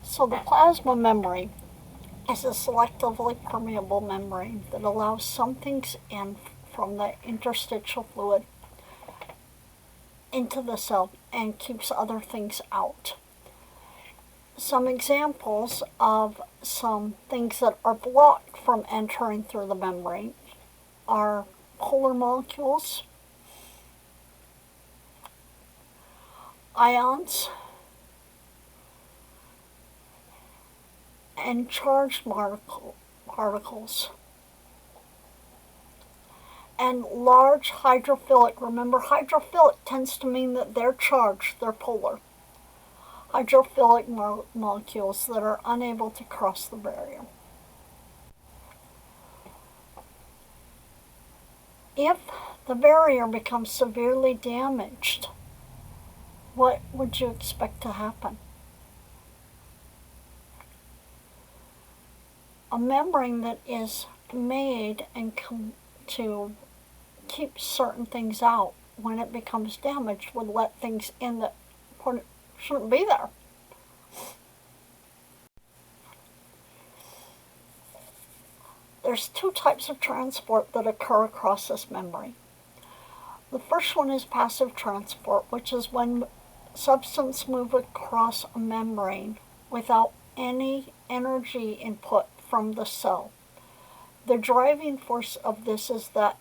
So the plasma membrane is a selectively permeable membrane that allows some things in from the interstitial fluid into the cell and keeps other things out. Some examples of some things that are blocked from entering through the membrane are polar molecules, ions, and charged particles. And large hydrophilic, remember hydrophilic tends to mean that they're charged, they're polar. Hydrophilic molecules that are unable to cross the barrier. If the barrier becomes severely damaged, what would you expect to happen? A membrane that is made and to keep certain things out, when it becomes damaged, would let things in that shouldn't be there. There's two types of transport that occur across this membrane. The first one is passive transport, which is when substances move across a membrane without any energy input from the cell. The driving force of this is the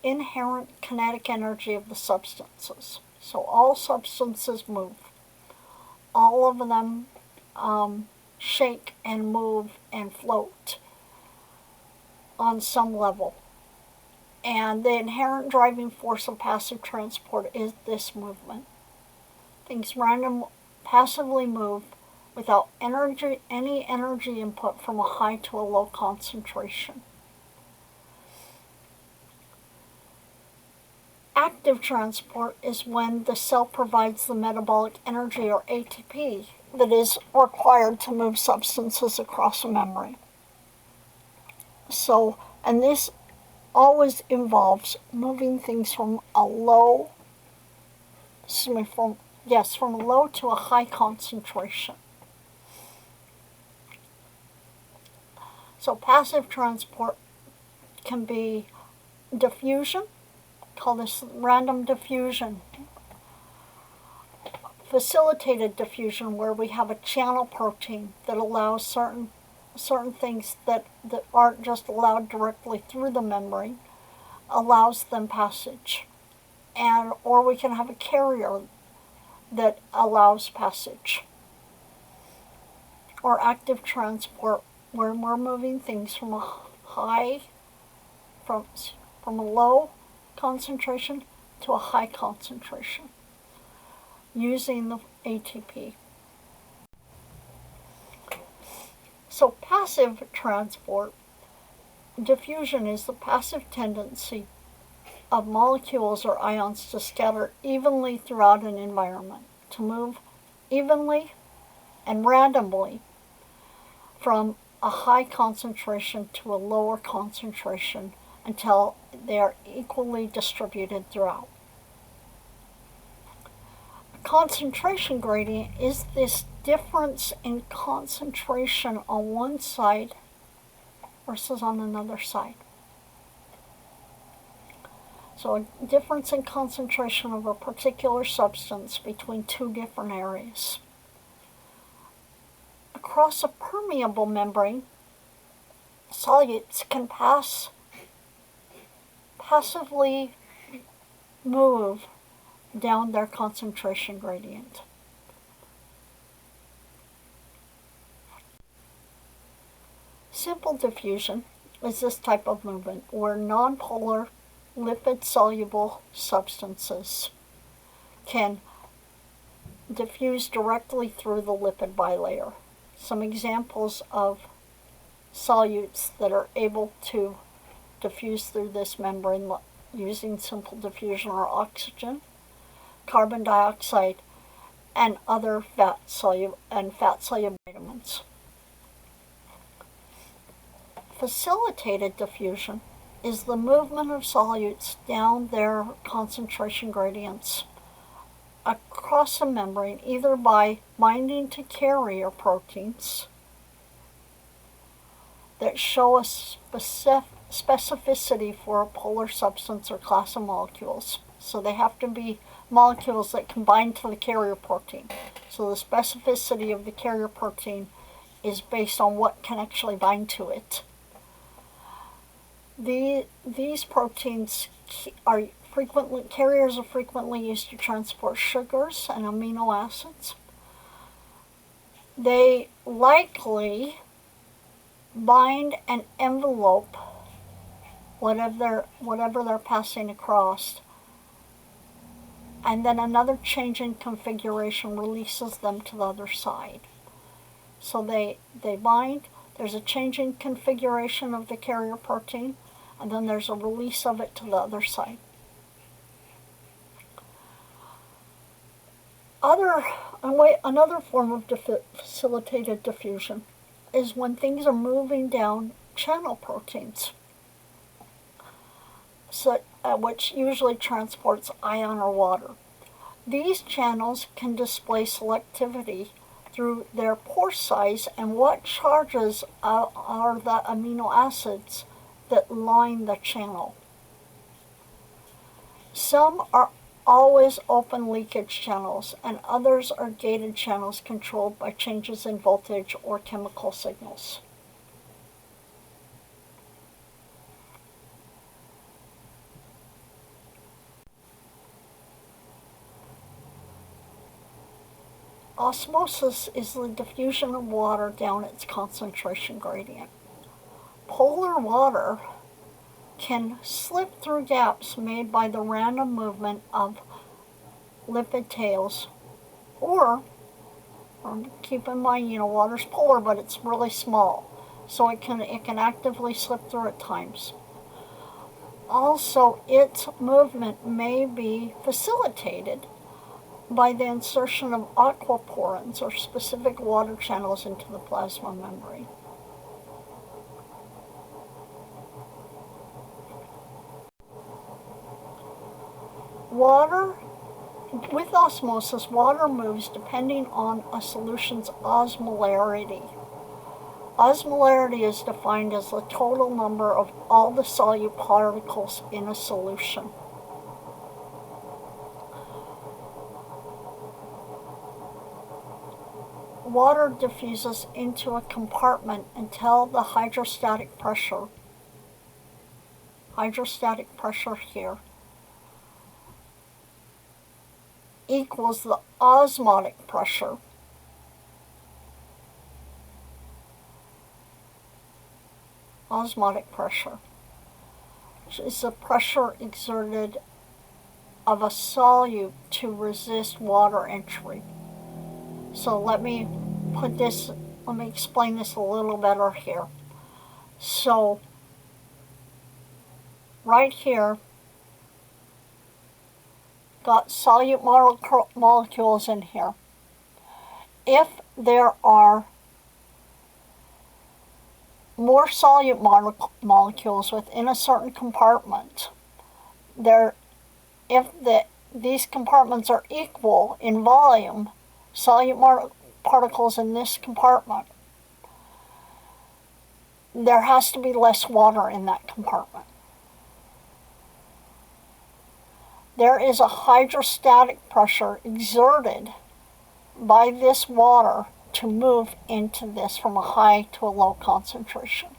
inherent kinetic energy of the substances. So all substances move. All of them shake and move and float on some level. And the inherent driving force of passive transport is this movement. Things passively move without any energy input from a high to a low concentration. Active transport is when the cell provides the metabolic energy, or ATP, that is required to move substances across a membrane. So, and this always involves moving things from a low to a high concentration. So passive transport can be diffusion, call this random diffusion. Facilitated diffusion, where we have a channel protein that allows certain things that aren't just allowed directly through the membrane, allows them passage. Or we can have a carrier that allows passage. Or active transport, where we're moving things from a low concentration to a high concentration using the ATP. So passive transport, diffusion, is the passive tendency of molecules or ions to scatter evenly throughout an environment, to move evenly and randomly from a high concentration to a lower concentration until they are equally distributed throughout. A concentration gradient is this difference in concentration on one side versus on another side. So a difference in concentration of a particular substance between two different areas. Across a permeable membrane, solutes can passively move down their concentration gradient. Simple diffusion is this type of movement where nonpolar lipid-soluble substances can diffuse directly through the lipid bilayer. Some examples of solutes that are able to diffuse through this membrane using simple diffusion are oxygen, carbon dioxide, and other fat-soluble vitamins. Facilitated diffusion is the movement of solutes down their concentration gradients across the membrane either by binding to carrier proteins that show a specificity for a polar substance or class of molecules. So they have to be molecules that can bind to the carrier protein. So the specificity of the carrier protein is based on what can actually bind to it. These proteins carriers are frequently used to transport sugars and amino acids. They likely bind and envelope whatever they're passing across, and then another change in configuration releases them to the other side. So they bind, there's a change in configuration of the carrier protein, and then there's a release of it to the other side. Another form of facilitated diffusion is when things are moving down channel proteins, which usually transports ion or water. These channels can display selectivity through their pore size and what charges are the amino acids that line the channel. Some are always open leakage channels, and others are gated channels controlled by changes in voltage or chemical signals. Osmosis is the diffusion of water down its concentration gradient. Polar water can slip through gaps made by the random movement of lipid tails, or keep in mind, water's polar, but it's really small, so it can actively slip through at times. Also, its movement may be facilitated by the insertion of aquaporins, or specific water channels, into the plasma membrane. With osmosis, water moves depending on a solution's osmolarity. Osmolarity is defined as the total number of all the solute particles in a solution. Water diffuses into a compartment until the hydrostatic pressure here equals the osmotic pressure. Osmotic pressure, which is the pressure exerted of a solute to resist water entry. So let me explain this a little better here. So right here, got solute molecules in here. If there are more solute molecules within a certain compartment, these compartments are equal in volume, solute particles in this compartment, there has to be less water in that compartment. There is a hydrostatic pressure exerted by this water to move into this from a high to a low concentration.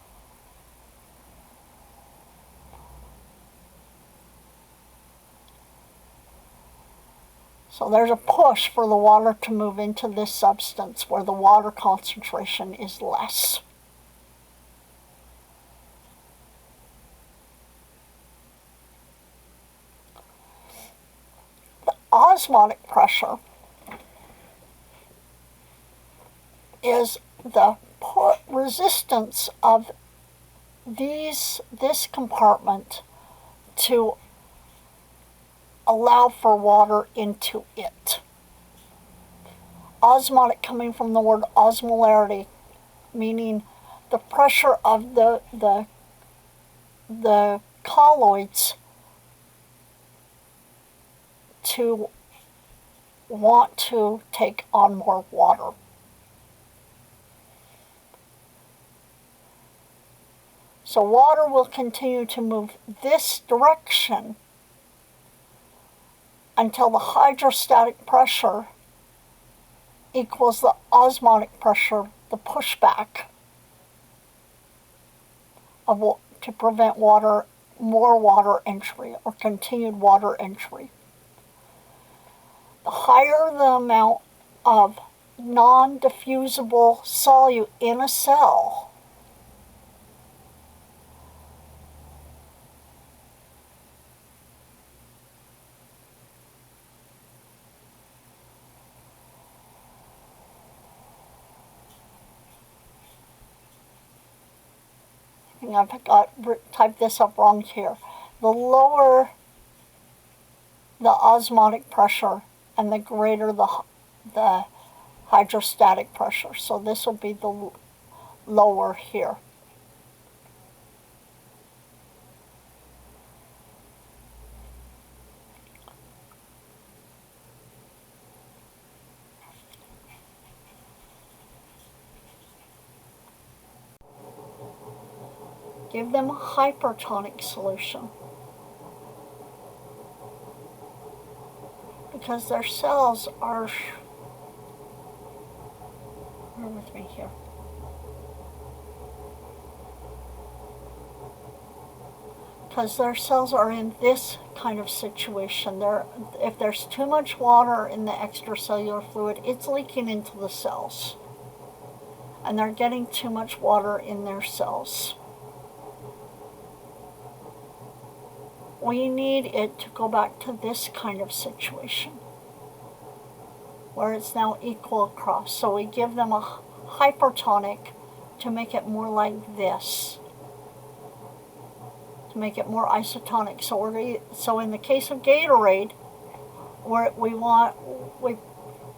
So there's a push for the water to move into this substance where the water concentration is less. The osmotic pressure is the resistance of this compartment to allow for water into it. Osmotic coming from the word osmolarity, meaning the pressure of the colloids to want to take on more water. So water will continue to move this direction until the hydrostatic pressure equals the osmotic pressure, the pushback to prevent more water entry or continued water entry. The higher the amount of non-diffusible solute in a cell, I've typed this up wrong here, the lower the osmotic pressure and the greater the hydrostatic pressure. So this will be the lower here. Give them a hypertonic solution because their cells are, bear with me here, because their cells are in this kind of situation. If there's too much water in the extracellular fluid, it's leaking into the cells, and they're getting too much water in their cells. We need it to go back to this kind of situation where it's now equal across. So we give them a hypertonic to make it more like this, to make it more isotonic. So in the case of Gatorade,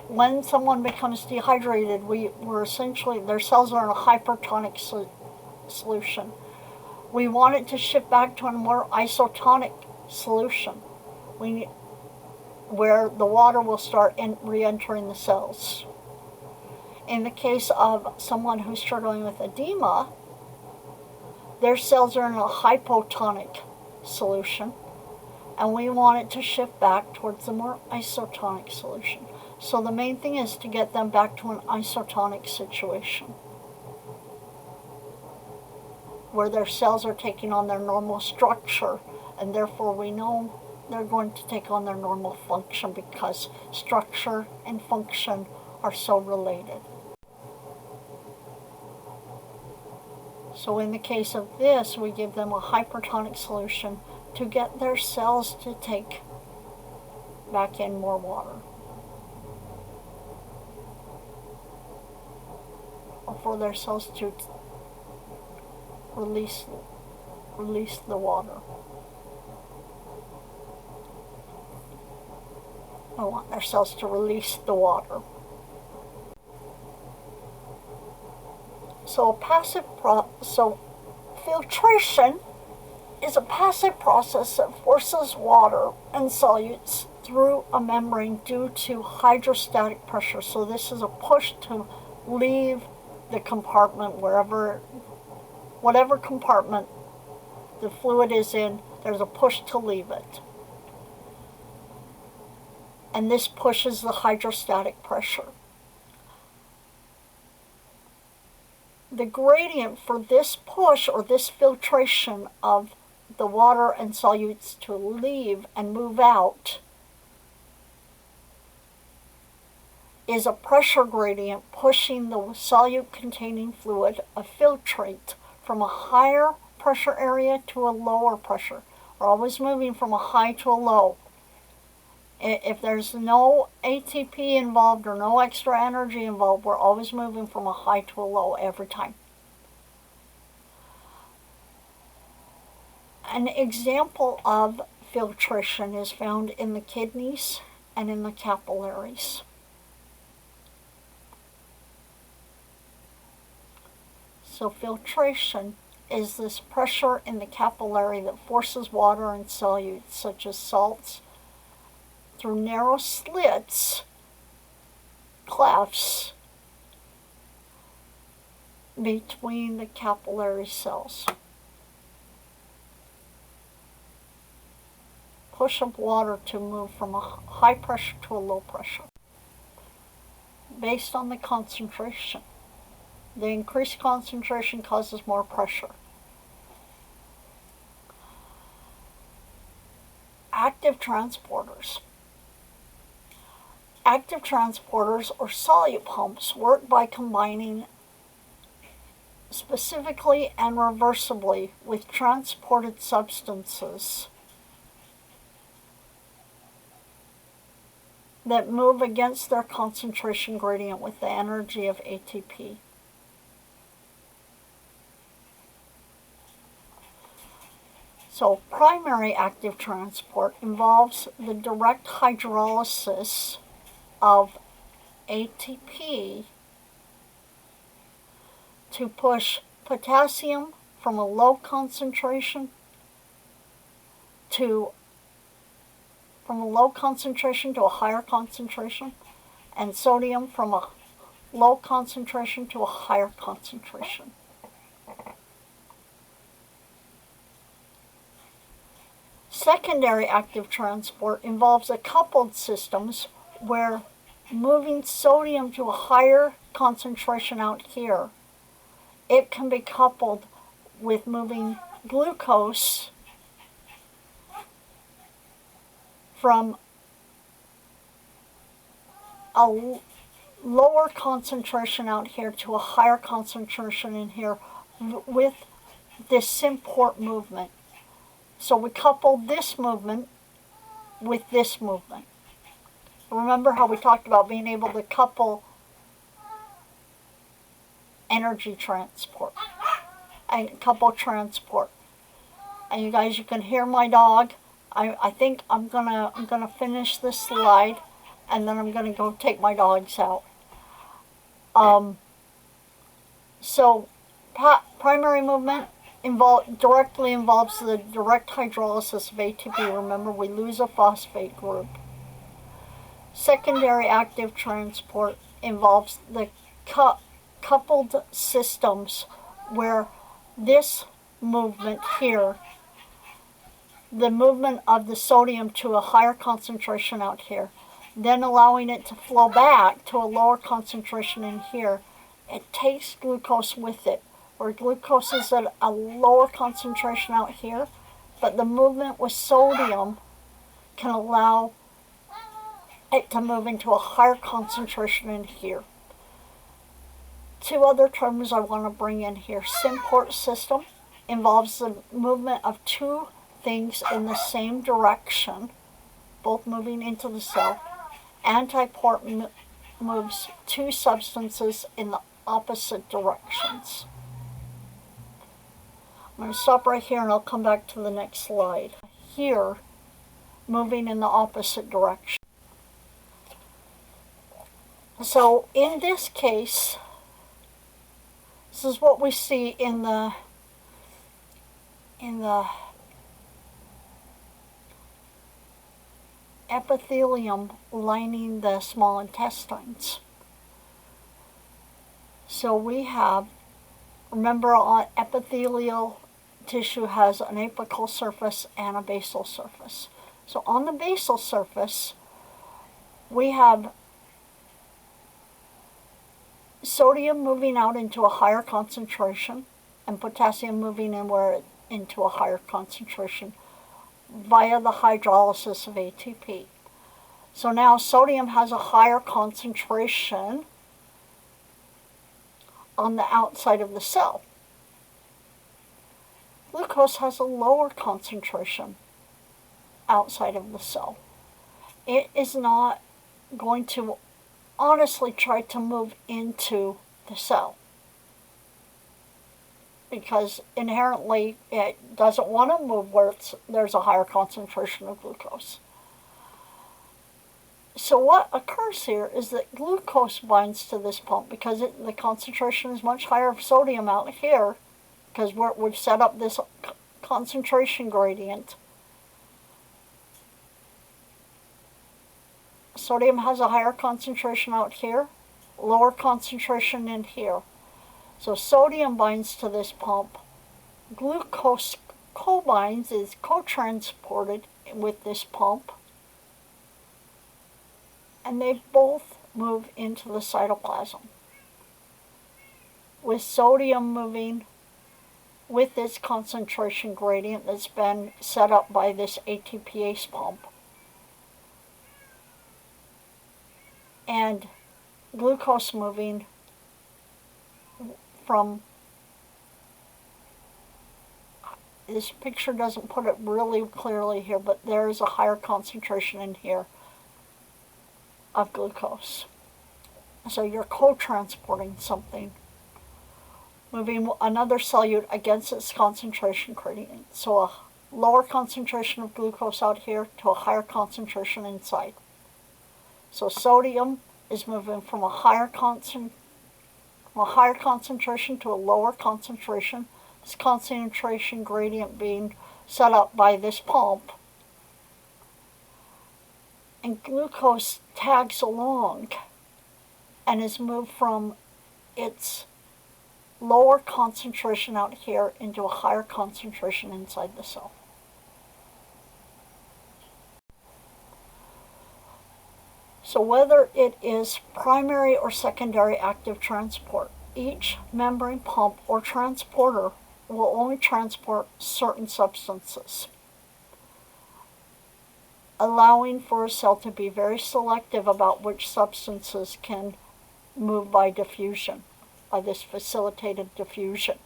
when someone becomes dehydrated, we're essentially, their cells are in a hypertonic solution. We want it to shift back to a more isotonic solution, where the water will start re-entering the cells. In the case of someone who's struggling with edema, their cells are in a hypotonic solution, and we want it to shift back towards the more isotonic solution. So the main thing is to get them back to an isotonic situation, where their cells are taking on their normal structure, and therefore we know they're going to take on their normal function because structure and function are so related. So in the case of this, we give them a hypertonic solution to get their cells to take back in more water, or for their cells to release the water. I want their cells to release the water. So filtration is a passive process that forces water and solutes through a membrane due to hydrostatic pressure. So this is a push to leave the compartment, whatever compartment the fluid is in, there's a push to leave it. And this pushes the hydrostatic pressure. The gradient for this push or this filtration of the water and solutes to leave and move out is a pressure gradient pushing the solute-containing fluid, a filtrate, from a higher pressure area to a lower pressure. We're always moving from a high to a low. If there's no ATP involved or no extra energy involved, we're always moving from a high to a low every time. An example of filtration is found in the kidneys and in the capillaries. So filtration is this pressure in the capillary that forces water and solutes, such as salts, through narrow slits clefts between the capillary cells. Push of water to move from a high pressure to a low pressure based on the concentration. The increased concentration causes more pressure. Active transporters. Active transporters or solupumps work by combining specifically and reversibly with transported substances that move against their concentration gradient with the energy of ATP. So primary active transport involves the direct hydrolysis of ATP to push potassium from a low concentration to a higher concentration, and sodium from a low concentration to a higher concentration. Secondary active transport involves a coupled systems where moving sodium to a higher concentration out here, it can be coupled with moving glucose from a lower concentration out here to a higher concentration in here with this symport movement. So we couple this movement with this movement. Remember how we talked about being able to couple energy transport and couple transport. And you guys, you can hear my dog. I think I'm gonna finish this slide, and then I'm gonna go take my dogs out. So primary movement directly involves the direct hydrolysis of ATP. Remember, we lose a phosphate group. Secondary active transport involves the coupled systems where this movement here, the movement of the sodium to a higher concentration out here, then allowing it to flow back to a lower concentration in here, it takes glucose with it, where glucose is at a lower concentration out here, but the movement with sodium can allow it to move into a higher concentration in here. Two other terms I want to bring in here. Symport system involves the movement of two things in the same direction, both moving into the cell. Antiport moves two substances in the opposite directions. I'm going to stop right here and I'll come back to the next slide. Here, moving in the opposite direction. So in this case, this is what we see in the epithelium lining the small intestines. So we have, remember, our epithelial tissue has an apical surface and a basal surface. So on the basal surface, we have sodium moving out into a higher concentration and potassium moving into a higher concentration via the hydrolysis of ATP. So now sodium has a higher concentration on the outside of the cell. Glucose has a lower concentration outside of the cell. It is not going to honestly try to move into the cell because inherently it doesn't want to move where there's a higher concentration of glucose. So what occurs here is that glucose binds to this pump because the concentration is much higher of sodium out here because we've set up this concentration gradient. Sodium has a higher concentration out here lower concentration in here. So sodium binds to this pump. Glucose co-binds, is co-transported with this pump. And they both move into the cytoplasm, with sodium moving with this concentration gradient that's been set up by this ATPase pump, and glucose moving from, this picture doesn't put it really clearly here, but there is a higher concentration in here of glucose. So you're co-transporting something, moving another solute against its concentration gradient. So a lower concentration of glucose out here to a higher concentration inside. So sodium is moving from a higher concentration to a lower concentration. This concentration gradient being set up by this pump. And glucose tags along and is moved from its lower concentration out here into a higher concentration inside the cell. So whether it is primary or secondary active transport, each membrane pump or transporter will only transport certain substances, allowing for a cell to be very selective about which substances can move by diffusion, by this facilitated diffusion.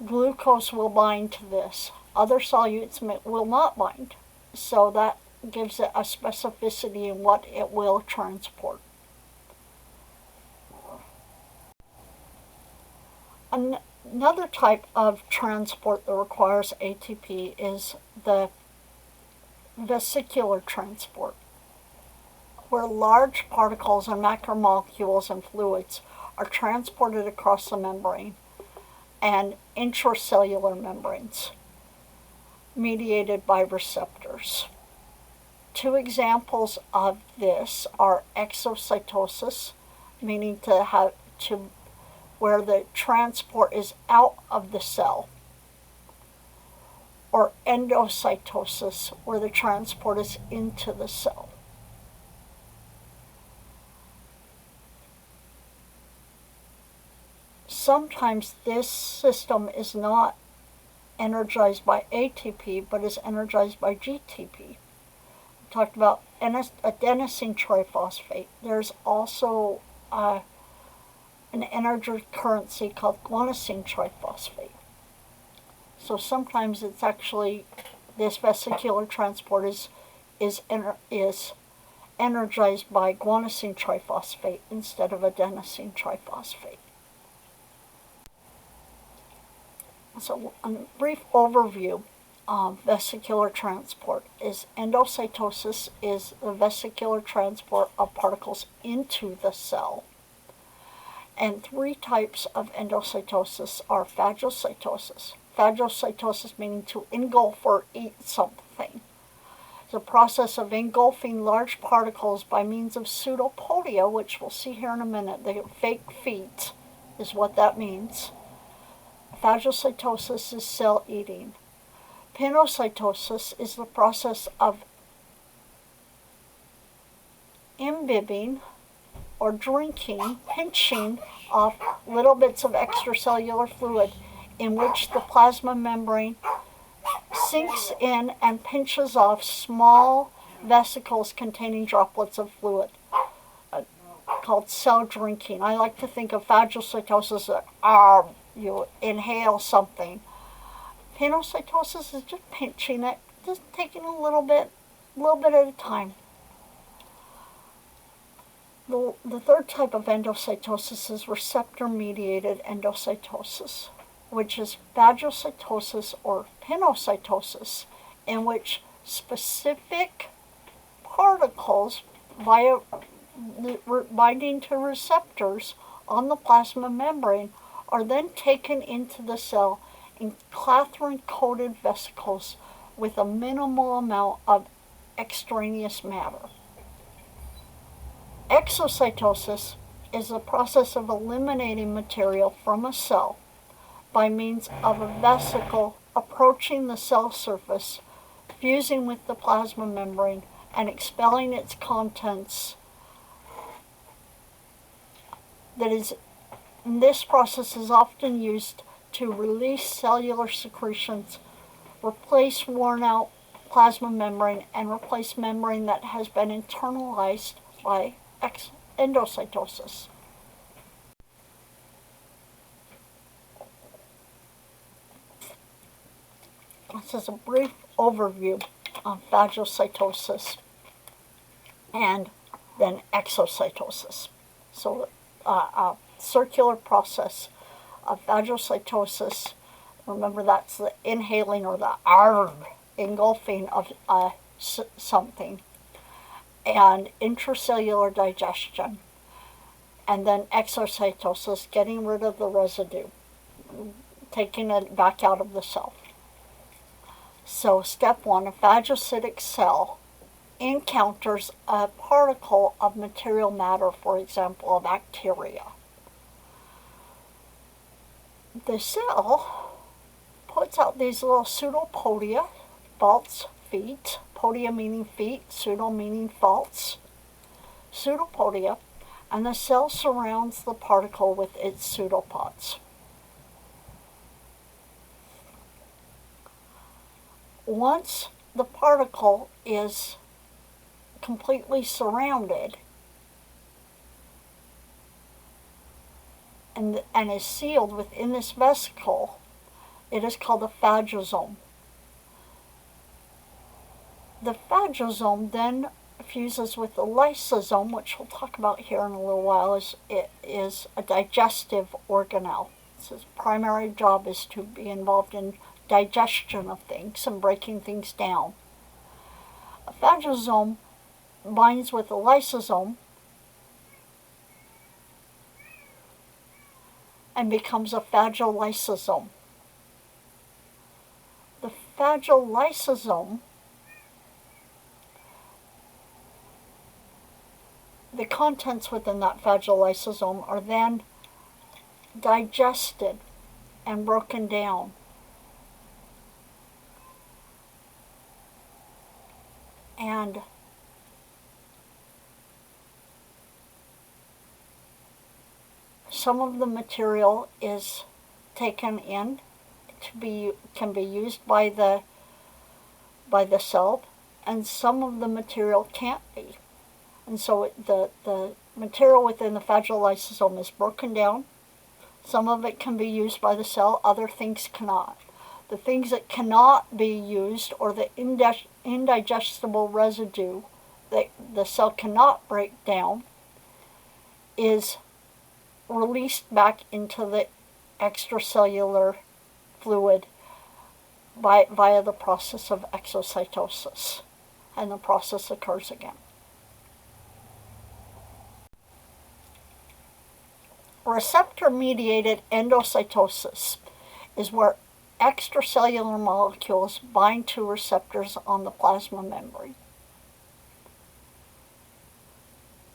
Glucose will bind to this. Other solutes will not bind, so that gives it a specificity in what it will transport. Another type of transport that requires ATP is the vesicular transport, where large particles and macromolecules and fluids are transported across the membrane and intracellular membranes, mediated by receptors. Two examples of this are exocytosis, meaning where the transport is out of the cell, or endocytosis, where the transport is into the cell. Sometimes this system is not energized by ATP, but is energized by GTP. We talked about adenosine triphosphate. There's also an energy currency called guanosine triphosphate. So sometimes it's actually, this vesicular transport is energized by guanosine triphosphate instead of adenosine triphosphate. So a brief overview of vesicular transport is endocytosis is the vesicular transport of particles into the cell. And three types of endocytosis are phagocytosis. Phagocytosis meaning to engulf or eat something. It's a process of engulfing large particles by means of pseudopodia, which we'll see here in a minute. The fake feet is what that means. Phagocytosis is cell eating. Pinocytosis is the process of imbibing or drinking, pinching off little bits of extracellular fluid, in which the plasma membrane sinks in and pinches off small vesicles containing droplets of fluid, called cell drinking. I like to think of phagocytosis as you inhale something. Pinocytosis is just pinching it, just taking a little bit at a time. The third type of endocytosis is receptor-mediated endocytosis, which is phagocytosis or pinocytosis, in which specific particles binding to receptors on the plasma membrane are then taken into the cell in clathrin-coated vesicles with a minimal amount of extraneous matter. Exocytosis is the process of eliminating material from a cell by means of a vesicle approaching the cell surface, fusing with the plasma membrane, and expelling its contents. This process is often used to release cellular secretions, replace worn-out plasma membrane, and replace membrane that has been internalized by endocytosis. This is a brief overview of phagocytosis and then exocytosis. So a circular process of phagocytosis, remember that's the inhaling or the engulfing of something, and intracellular digestion, and then exocytosis, getting rid of the residue, taking it back out of the cell. So step 1, a phagocytic cell encounters a particle of material matter, for example, a bacteria. The cell puts out these little pseudopodia, false feet, podia meaning feet, pseudo meaning false, pseudopodia, and the cell surrounds the particle with its pseudopods. Once the particle is completely surrounded and is sealed within this vesicle, it is called a phagosome. The phagosome then fuses with the lysosome, which we'll talk about here in a little while. It is a digestive organelle. So its primary job is to be involved in digestion of things and breaking things down. A phagosome binds with a lysosome and becomes a phagolysosome. The phagolysosome, the contents within that phagolysosome are then digested and broken down. And some of the material is taken in can be used by the cell, and some of the material can't be. And so the material within the phagolysosome is broken down. Some of it can be used by the cell, other things cannot. The things that cannot be used, or the indigestible residue that the cell cannot break down, is released back into the extracellular fluid via the process of exocytosis, and the process occurs again. Receptor-mediated endocytosis is where extracellular molecules bind to receptors on the plasma membrane.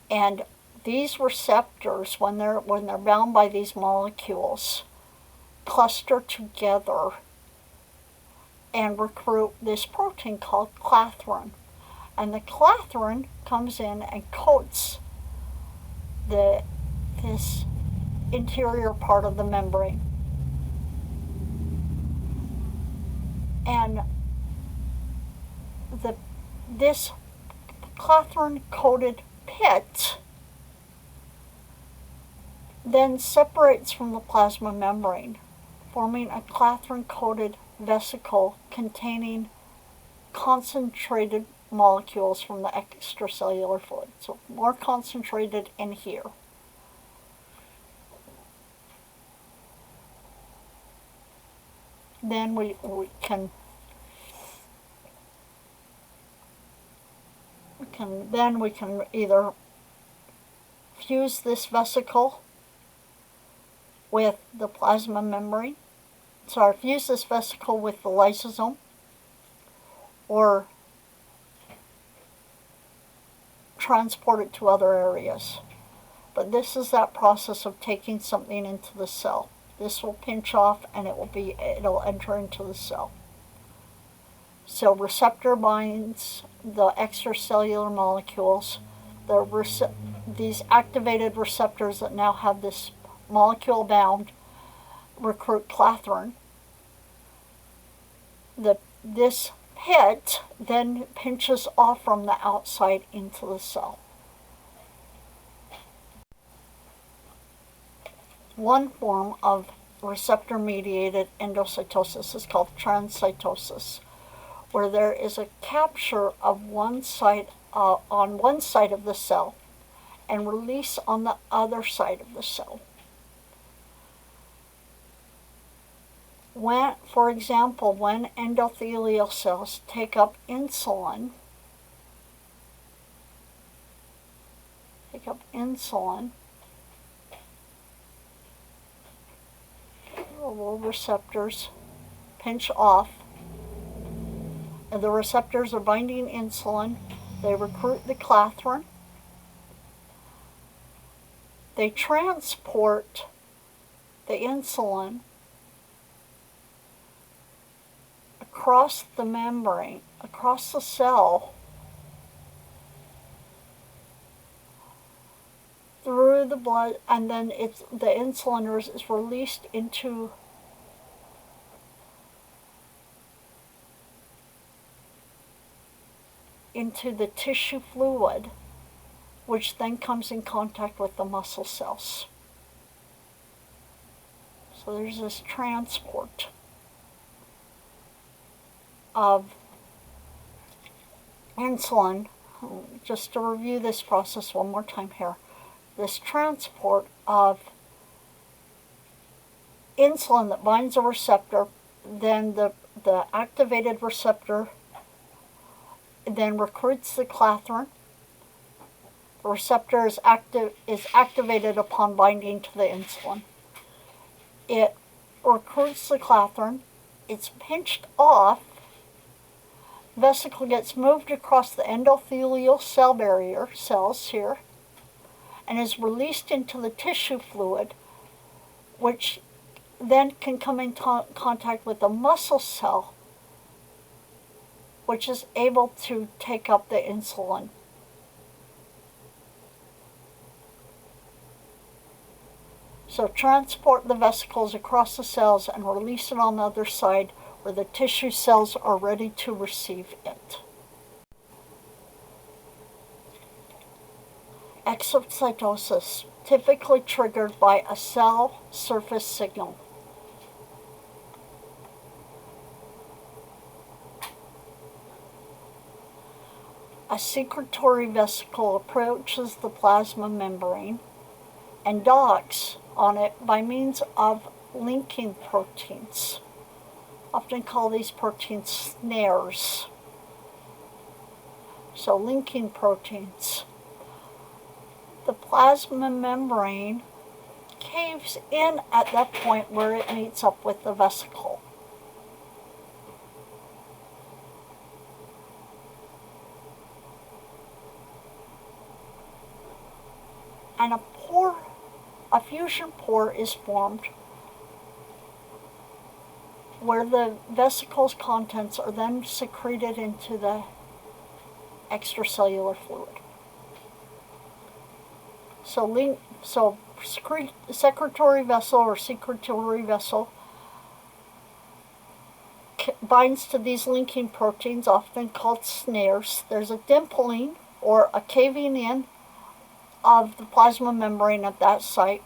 And these receptors, when they're bound by these molecules, cluster together and recruit this protein called clathrin. And the clathrin comes in and coats this interior part of the membrane. And this clathrin-coated pit then separates from the plasma membrane, forming a clathrin-coated vesicle containing concentrated molecules from the extracellular fluid. So more concentrated in here. Then we can either fuse this vesicle with the plasma membrane, fuse this vesicle with the lysosome, or transport it to other areas. But this is that process of taking something into the cell. This will pinch off and it'll enter into the cell. So receptor binds the extracellular molecules. These activated receptors that now have this molecule bound recruit clathrin. This pit then pinches off from the outside into the cell. One form of receptor-mediated endocytosis is called transcytosis, where there is a capture of one side on one side of the cell and release on the other side of the cell. For example, when endothelial cells take up insulin, little receptors pinch off, and the receptors are binding insulin. They recruit the clathrin. They transport the insulin across the membrane, across the cell, through the blood, and then the insulin is released into the tissue fluid, which then comes in contact with the muscle cells. So there's this transport of insulin. Just to review this process one more time here. This transport of insulin that binds a receptor, then the activated receptor then recruits the clathrin. The receptor is activated upon binding to the insulin. It recruits the clathrin. It's pinched off. Vesicle gets moved across the endothelial cell barrier, cells here, and is released into the tissue fluid, which then can come in contact with the muscle cell, which is able to take up the insulin. So transport the vesicles across the cells and release it on the other side where the tissue cells are ready to receive it. Exocytosis, typically triggered by a cell surface signal. A secretory vesicle approaches the plasma membrane and docks on it by means of linking proteins. Often call these proteins snares. So linking proteins. The plasma membrane caves in at that point where it meets up with the vesicle. And a fusion pore is formed where the vesicle's contents are then secreted into the extracellular fluid. So secretory vessel or secretory vessel binds to these linking proteins, often called snares. There's a dimpling or a caving in of the plasma membrane at that site.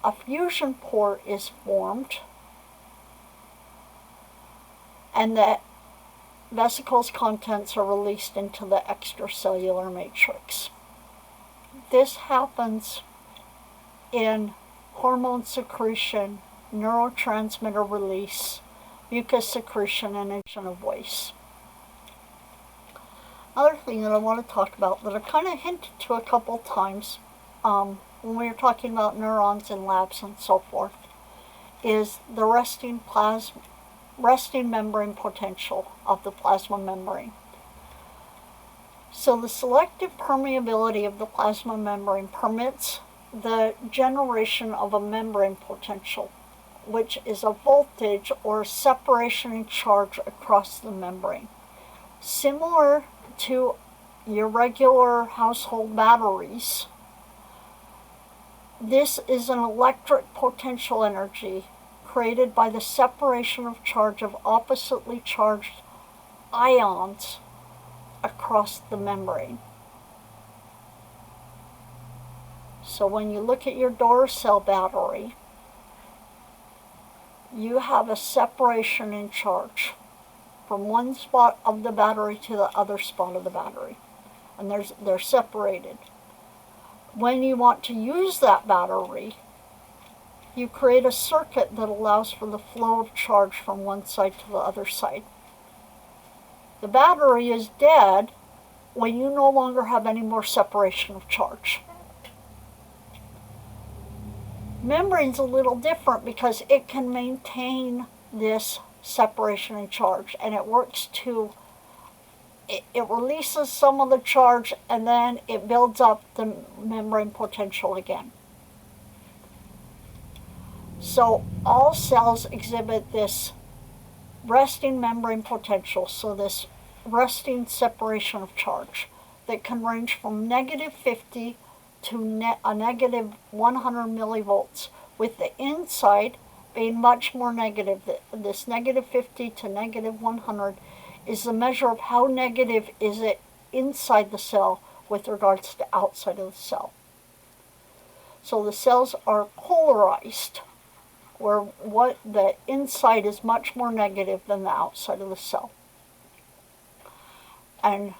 A fusion pore is formed, and the vesicle's contents are released into the extracellular matrix. This happens in hormone secretion, neurotransmitter release, mucus secretion, and emission of waste. Another thing that I want to talk about that I've kind of hinted to a couple times when we were talking about neurons in labs and so forth is the resting membrane potential of the plasma membrane. So the selective permeability of the plasma membrane permits the generation of a membrane potential, which is a voltage or separation in charge across the membrane. Similar to your regular household batteries, this is an electric potential energy created by the separation of charge of oppositely charged ions across the membrane. So when you look at your Duracell battery, you have a separation in charge from one spot of the battery to the other spot of the battery, and they're separated. When you want to use that battery, you create a circuit that allows for the flow of charge from one side to the other side. The battery is dead when you no longer have any more separation of charge. Membrane's a little different because it can maintain this separation in charge, and it works to, it releases some of the charge and then it builds up the membrane potential again. So all cells exhibit this resting membrane potential, so this resting separation of charge that can range from negative 50 to a negative 100 millivolts, with the inside being much more negative. This negative 50 to negative 100 is the measure of how negative is it inside the cell with regards to outside of the cell. So the cells are polarized, where what the inside is much more negative than the outside of the cell. And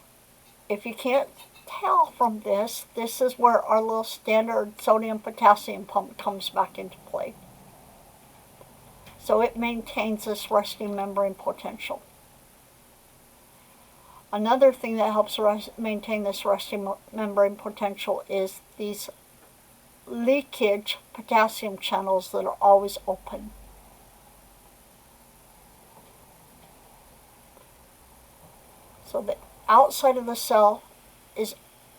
if you can't tell from this is where our little standard sodium-potassium pump comes back into play. So it maintains this resting membrane potential. Another thing that helps maintain this resting membrane potential is these leakage potassium channels that are always open. So the outside of the cell is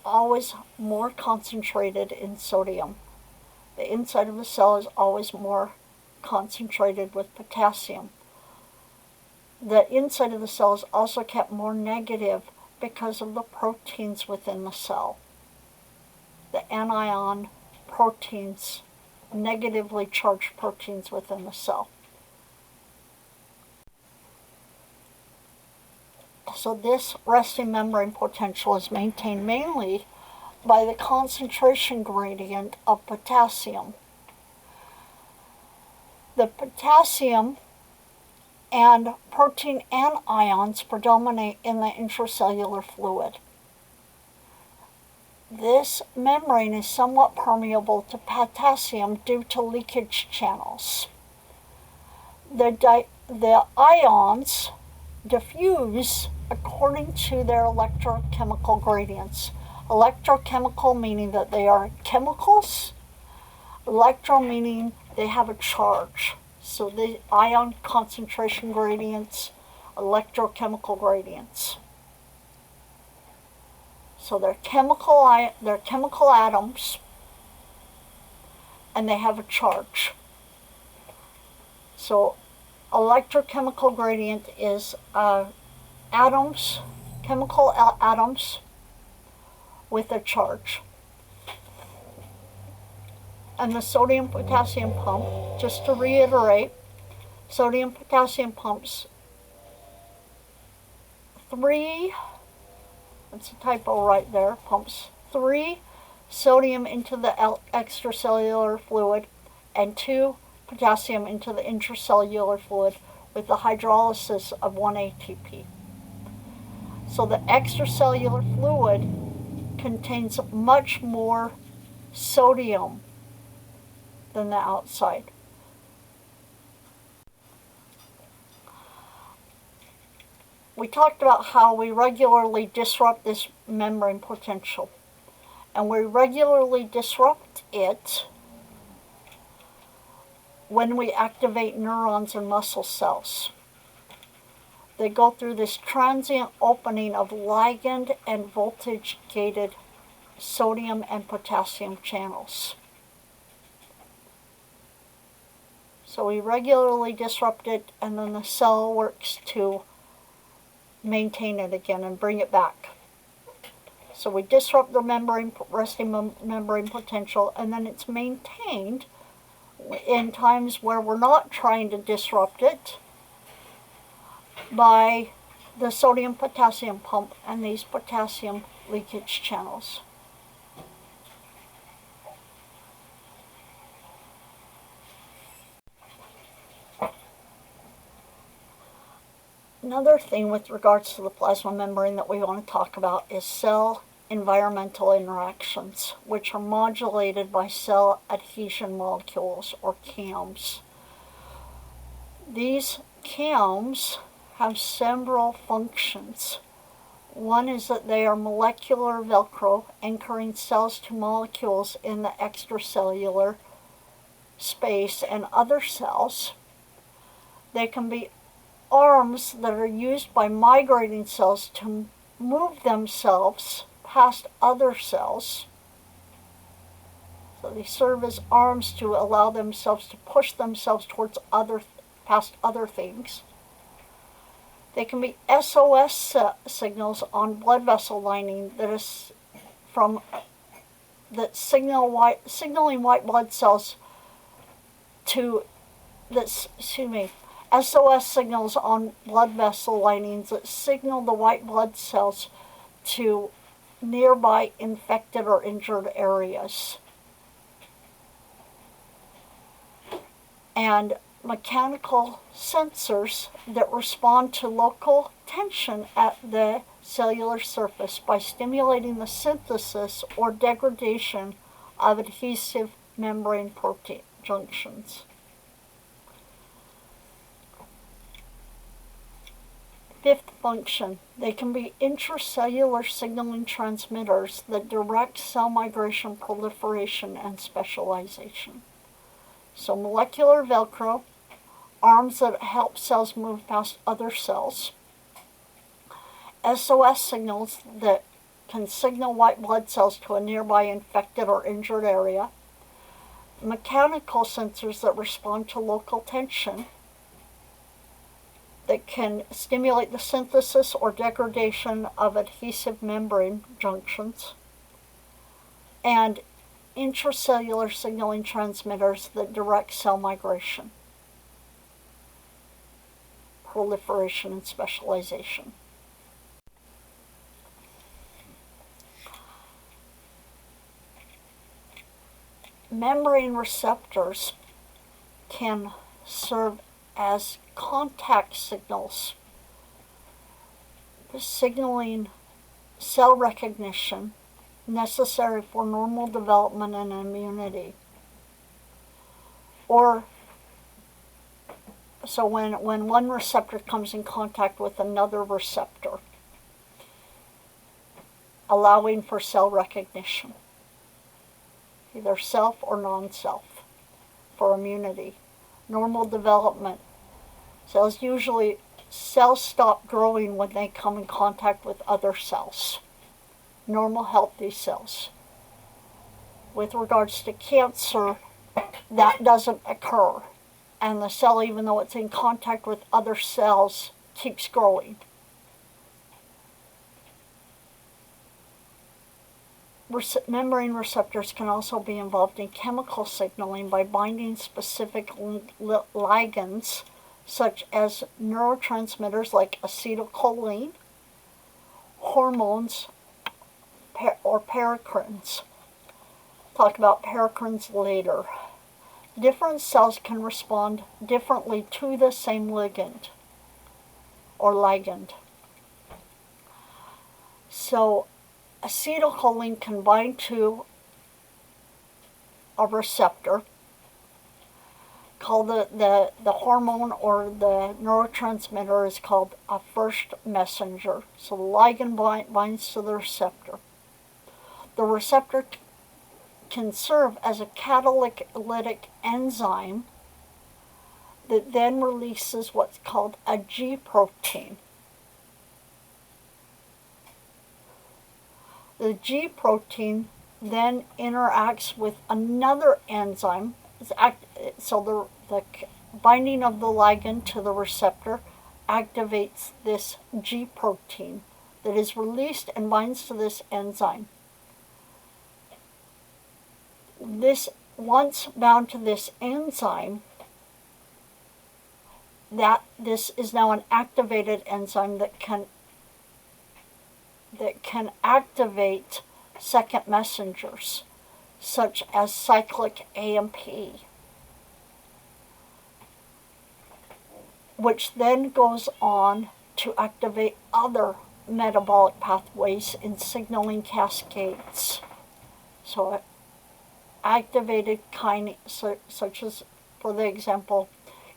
always more concentrated in sodium. The inside of the cell is always more concentrated with potassium. The inside of the cell is also kept more negative because of the proteins within the cell. The anion proteins, negatively charged proteins within the cell. So this resting membrane potential is maintained mainly by the concentration gradient of potassium. The potassium and protein anions predominate in the intracellular fluid. This membrane is somewhat permeable to potassium due to leakage channels. The ions diffuse according to their electrochemical gradients. Electrochemical meaning that they are chemicals, electro meaning they have a charge. So the ion concentration gradients, electrochemical gradients. So they're chemical atoms, and they have a charge. So electrochemical gradient is atoms, chemical atoms with a charge. And the sodium-potassium pump, just to reiterate, sodium-potassium pumps that's a typo right there, pumps 3 sodium into the extracellular fluid and 2 potassium into the intracellular fluid with the hydrolysis of 1 ATP. So the extracellular fluid contains much more sodium than the outside. We talked about how we regularly disrupt this membrane potential, and we regularly disrupt it when we activate neurons and muscle cells. they go through this transient opening of ligand and voltage-gated sodium and potassium channels. So we regularly disrupt it, and then the cell works to maintain it again and bring it back. So we disrupt the resting membrane potential, and then it's maintained in times where we're not trying to disrupt it by the sodium-potassium pump and these potassium leakage channels. Another thing with regards to the plasma membrane that we want to talk about is cell environmental interactions, which are modulated by cell adhesion molecules, or CAMs. These CAMs have several functions. One is that they are molecular Velcro, anchoring cells to molecules in the extracellular space and other cells. They can be arms that are used by migrating cells to move themselves past other cells. So they serve as arms to allow themselves to push themselves past other things. They can be SOS signals on blood vessel lining signaling white blood cells SOS signals on blood vessel linings that signal the white blood cells to nearby infected or injured areas. And mechanical sensors that respond to local tension at the cellular surface by stimulating the synthesis or degradation of adhesive membrane protein junctions. Fifth function, they can be intracellular signaling transmitters that direct cell migration, proliferation, and specialization. So molecular Velcro, arms that help cells move past other cells. SOS signals that can signal white blood cells to a nearby infected or injured area. Mechanical sensors that respond to local tension, that can stimulate the synthesis or degradation of adhesive membrane junctions, and intracellular signaling transmitters that direct cell migration, proliferation, and specialization. Membrane receptors can serve as contact signals, signaling cell recognition necessary for normal development and immunity. So when one receptor comes in contact with another receptor, allowing for cell recognition, either self or non-self, for immunity. Normal development. Cells stop growing when they come in contact with other cells. Normal, healthy cells. With regards to cancer, that doesn't occur. And the cell, even though it's in contact with other cells, keeps growing. Membrane receptors can also be involved in chemical signaling by binding specific ligands, such as neurotransmitters like acetylcholine, hormones, or paracrines. Talk about paracrines later. Different cells can respond differently to the same ligand or ligand. So acetylcholine can bind to a receptor called the hormone, or the neurotransmitter is called a first messenger. So the ligand binds to the receptor. The receptor can serve as a catalytic enzyme that then releases what's called a G protein. The G protein then interacts with another enzyme. So the binding of the ligand to the receptor activates this G protein that is released and binds to this enzyme. This, once bound to this enzyme, this is now an activated enzyme that can activate second messengers, such as cyclic AMP, which then goes on to activate other metabolic pathways in signaling cascades. So activated kinase, such as, for the example,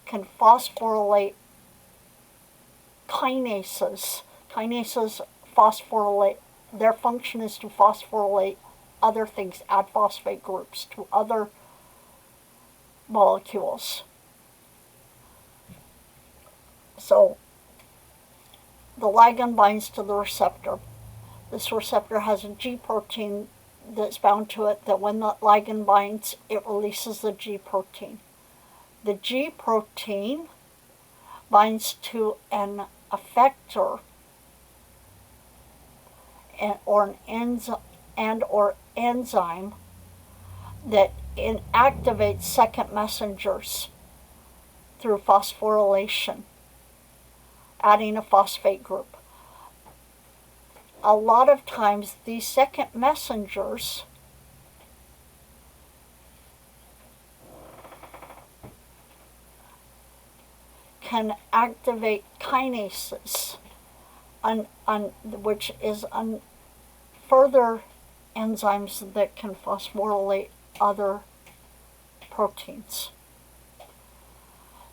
can phosphorylate kinases. Kinases phosphorylate, their function is to phosphorylate other things, add phosphate groups to other molecules. So the ligand binds to the receptor. This receptor has a G protein that's bound to it, that when the ligand binds, it releases the G protein. The G protein binds to an effector or enzyme that activates second messengers through phosphorylation, adding a phosphate group. A lot of times these second messengers can activate kinases, which is further enzymes that can phosphorylate other proteins,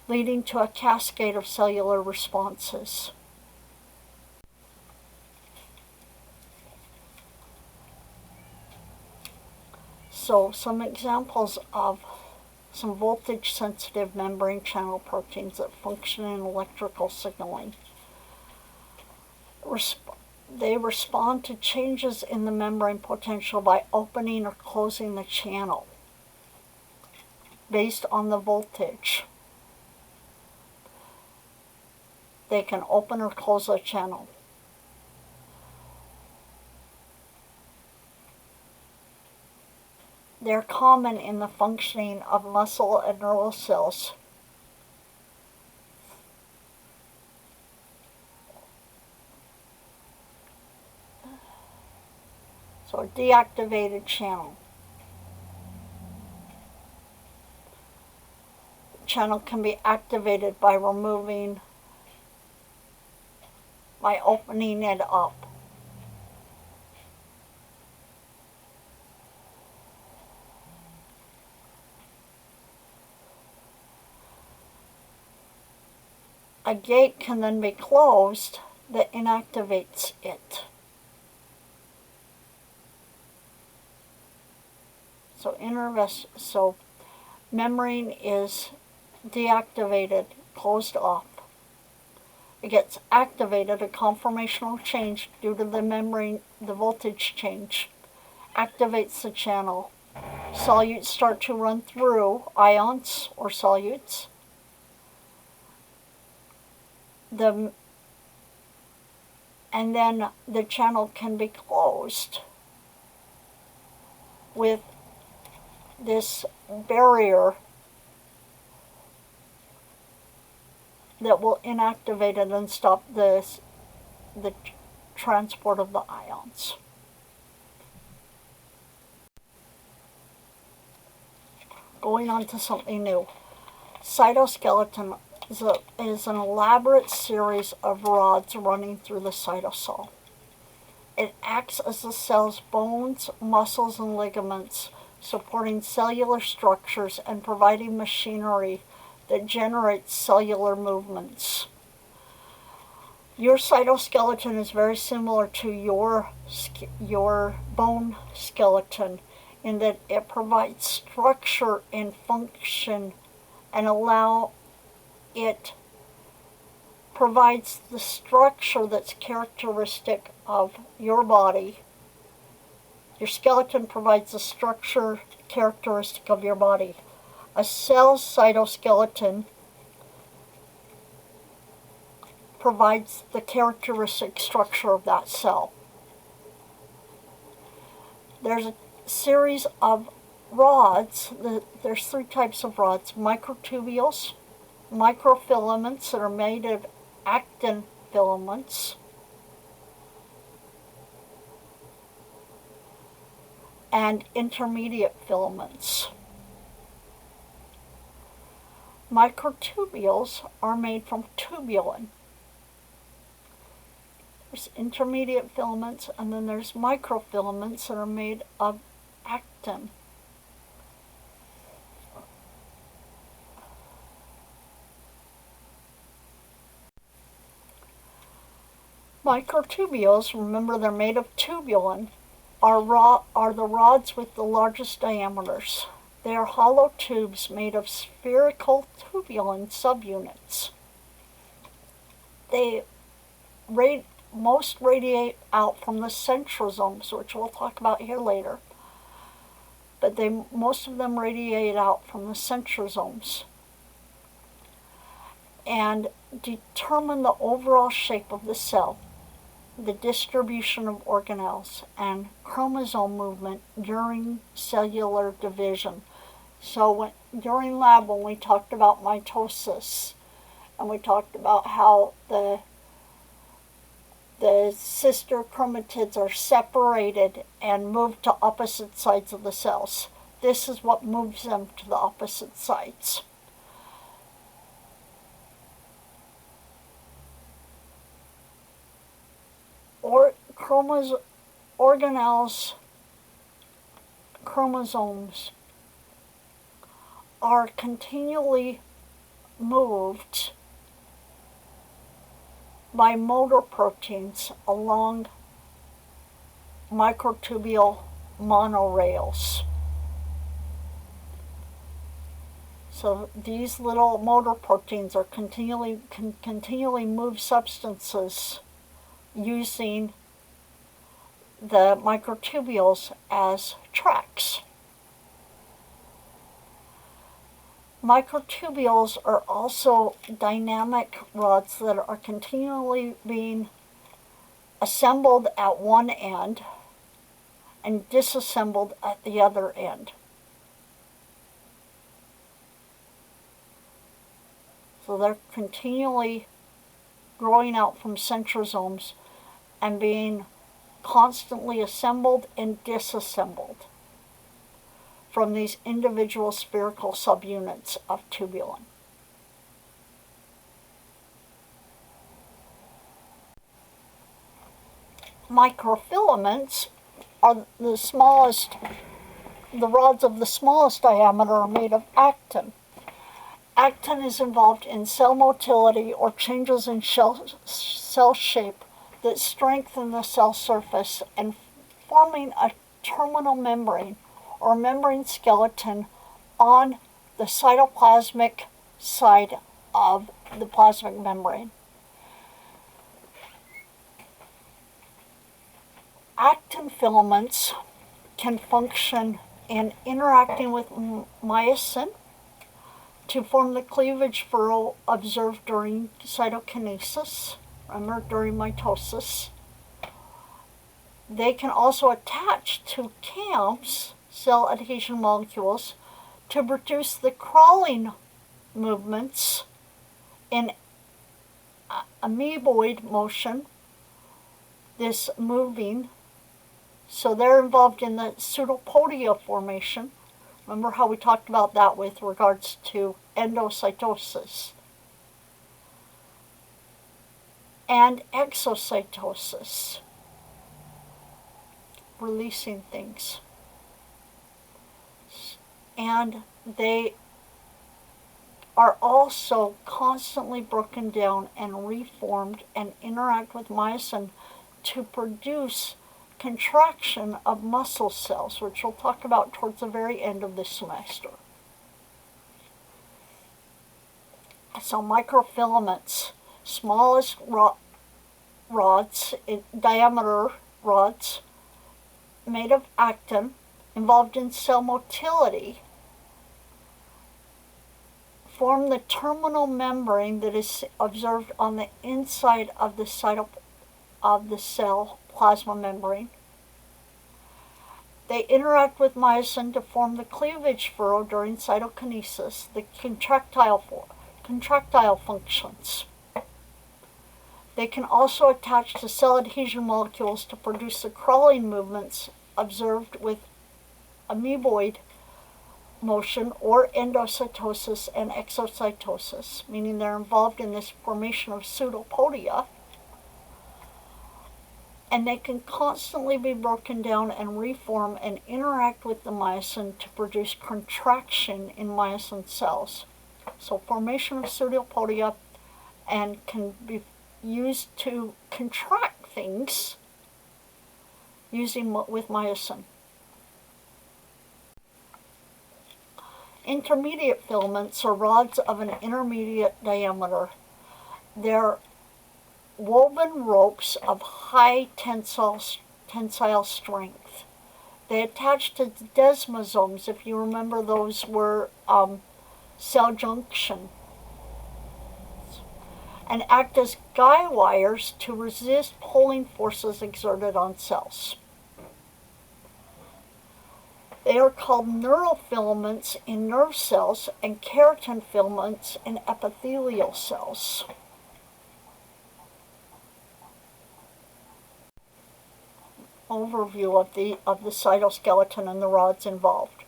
leading to a cascade of cellular responses. So some examples of some voltage-sensitive membrane channel proteins that function in electrical signaling. They respond to changes in the membrane potential by opening or closing the channel based on the voltage. They can open or close the channel. They're common in the functioning of muscle and neural cells. So a deactivated channel. The channel can be activated by opening it up. A gate can then be closed that inactivates it. So membrane is deactivated, closed off. It gets activated, a conformational change due to the voltage change, activates the channel. Solutes start to run through, ions or solutes. And then the channel can be closed with this barrier that will inactivate it and stop the transport of the ions. Going on to something new. Cytoskeleton is an elaborate series of rods running through the cytosol. It acts as the cell's bones, muscles, and ligaments, supporting cellular structures and providing machinery that generates cellular movements. Your cytoskeleton is very similar to your bone skeleton in that it provides structure and function and it provides the structure that's characteristic of your body Your skeleton provides the structure characteristic of your body. A cell's cytoskeleton provides the characteristic structure of that cell. There's a series of rods. There's three types of rods: microtubules, microfilaments that are made of actin filaments, and intermediate filaments. Microtubules are made from tubulin. There's intermediate filaments, and then there's microfilaments that are made of actin. Microtubules, remember they're made of tubulin, are the rods with the largest diameters. They are hollow tubes made of spherical tubulin subunits. They most radiate out from the centrosomes, which we'll talk about here later. But most of them radiate out from the centrosomes and determine the overall shape of the cell, the distribution of organelles, and chromosome movement during cellular division. So during lab, when we talked about mitosis, and we talked about how the sister chromatids are separated and moved to opposite sides of the cells, this is what moves them to the opposite sides. Organelles, chromosomes, are continually moved by motor proteins along microtubule monorails. So these little motor proteins are continually move substances using the microtubules as tracks. Microtubules are also dynamic rods that are continually being assembled at one end and disassembled at the other end. So they're continually growing out from centrosomes and being constantly assembled and disassembled from these individual spherical subunits of tubulin. Microfilaments are the rods of the smallest diameter are made of actin. Actin is involved in cell motility or changes in cell shape that strengthen the cell surface and forming a terminal membrane or membrane skeleton on the cytoplasmic side of the plasmic membrane. Actin filaments can function in interacting with myosin to form the cleavage furrow observed during cytokinesis, remember, during mitosis. They can also attach to CAMs, cell adhesion molecules, to produce the crawling movements in amoeboid motion, this moving. So they're involved in the pseudopodia formation. Remember how we talked about that with regards to endocytosis and exocytosis, releasing things. And they are also constantly broken down and reformed and interact with myosin to produce contraction of muscle cells, which we'll talk about towards the very end of this semester. So microfilaments, smallest rods, diameter rods, made of actin, involved in cell motility, form the terminal membrane that is observed on the inside of the cell plasma membrane. They interact with myosin to form the cleavage furrow during cytokinesis, the contractile functions. They can also attach to cell adhesion molecules to produce the crawling movements observed with amoeboid motion or endocytosis and exocytosis, meaning they're involved in this formation of pseudopodia, and they can constantly be broken down and reform and interact with the myosin to produce contraction in myosin cells. So formation of pseudopodia and can be used to contract things with myosin. Intermediate filaments are rods of an intermediate diameter. They're woven ropes of high tensile strength. They attach to desmosomes. If you remember, those were cell junction, and act as guy wires to resist pulling forces exerted on cells. They are called neurofilaments in nerve cells and keratin filaments in epithelial cells. Overview of the cytoskeleton and the rods involved.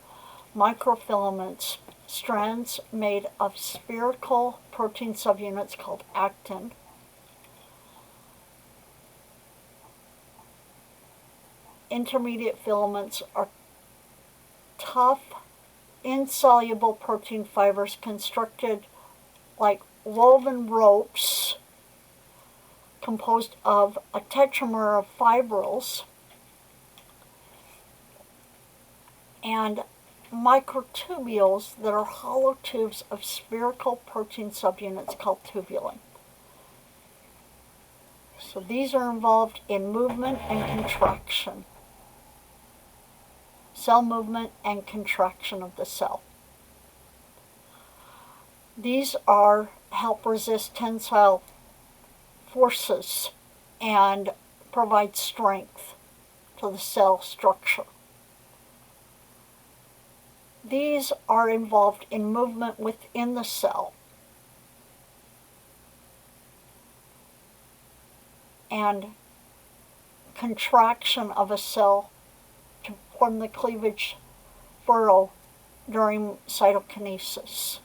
Microfilaments, strands made of spherical protein subunits called actin. Intermediate filaments are tough, insoluble protein fibers constructed like woven ropes composed of a tetramer of fibrils and microtubules that are hollow tubes of spherical protein subunits called tubulin. So these are involved in movement and contraction, cell movement and contraction of the cell. These help resist tensile forces and provide strength to the cell structure. These are involved in movement within the cell and contraction of a cell to form the cleavage furrow during cytokinesis.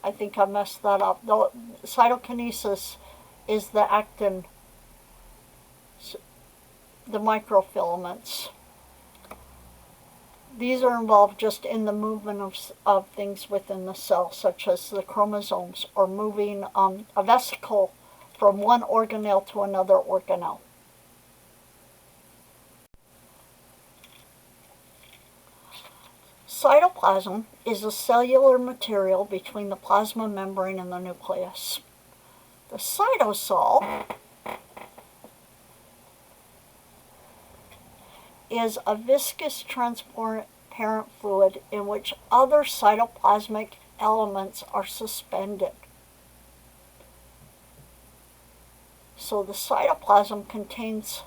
I think I messed that up. The cytokinesis is the actin, the microfilaments. These are involved just in the movement of things within the cell, such as the chromosomes, or moving a vesicle from one organelle to another organelle. Cytoplasm is a cellular material between the plasma membrane and the nucleus. The cytosol is a viscous transparent fluid in which other cytoplasmic elements are suspended. So the cytoplasm contains,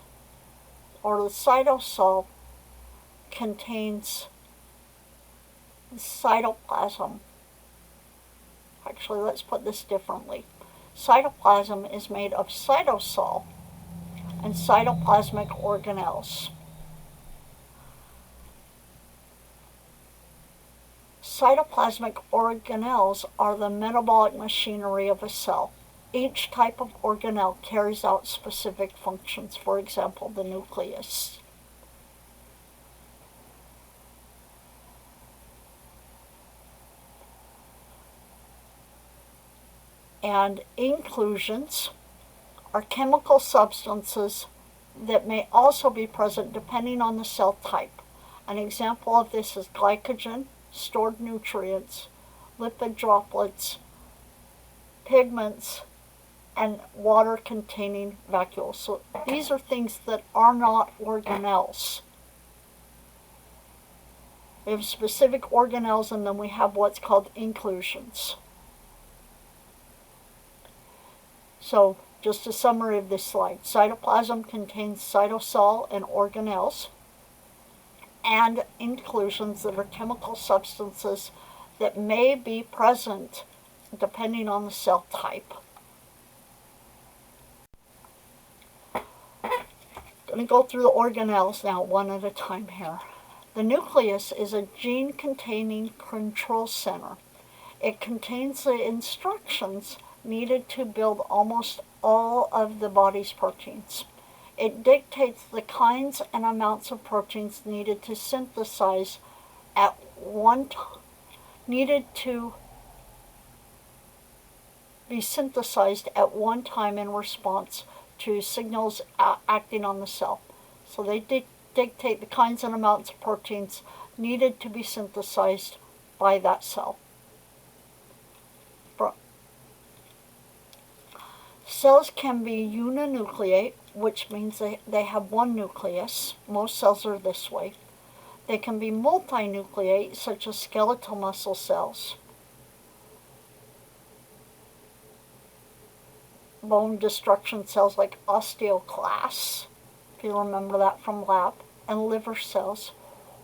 or the cytosol contains cytoplasm. Actually, let's put this differently. Cytoplasm is made of cytosol and cytoplasmic organelles. Cytoplasmic organelles are the metabolic machinery of a cell. Each type of organelle carries out specific functions, for example, the nucleus. And inclusions are chemical substances that may also be present depending on the cell type. An example of this is glycogen, stored nutrients, lipid droplets, pigments, and water-containing vacuoles. So these are things that are not organelles. We have specific organelles, and then we have what's called inclusions. So just a summary of this slide. Cytoplasm contains cytosol and organelles, and inclusions that are chemical substances that may be present depending on the cell type. I'm going to go through the organelles now one at a time here. The nucleus is a gene-containing control center. It contains the instructions needed to build almost all of the body's proteins. It dictates the kinds and amounts of proteins needed to synthesize at one time, needed to be synthesized at one time in response to signals acting on the cell. So they dictate the kinds and amounts of proteins needed to be synthesized by that cell. Cells can be uninucleate, which means they have one nucleus. Most cells are this way. They can be multinucleate, such as skeletal muscle cells, bone destruction cells like osteoclasts, if you remember that from lab, and liver cells.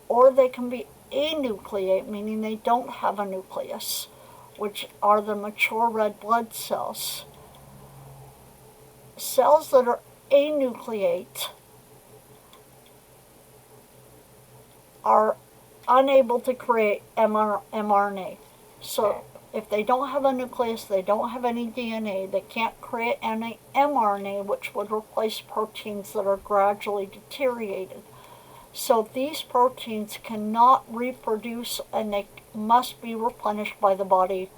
Or they can be anucleate, meaning they don't have a nucleus, which are the mature red blood cells. Cells that are anucleate are unable to create mRNA. So if they don't have a nucleus, they don't have any DNA, they can't create any mRNA, which would replace proteins that are gradually deteriorated. So these proteins cannot reproduce, and they must be replenished by the body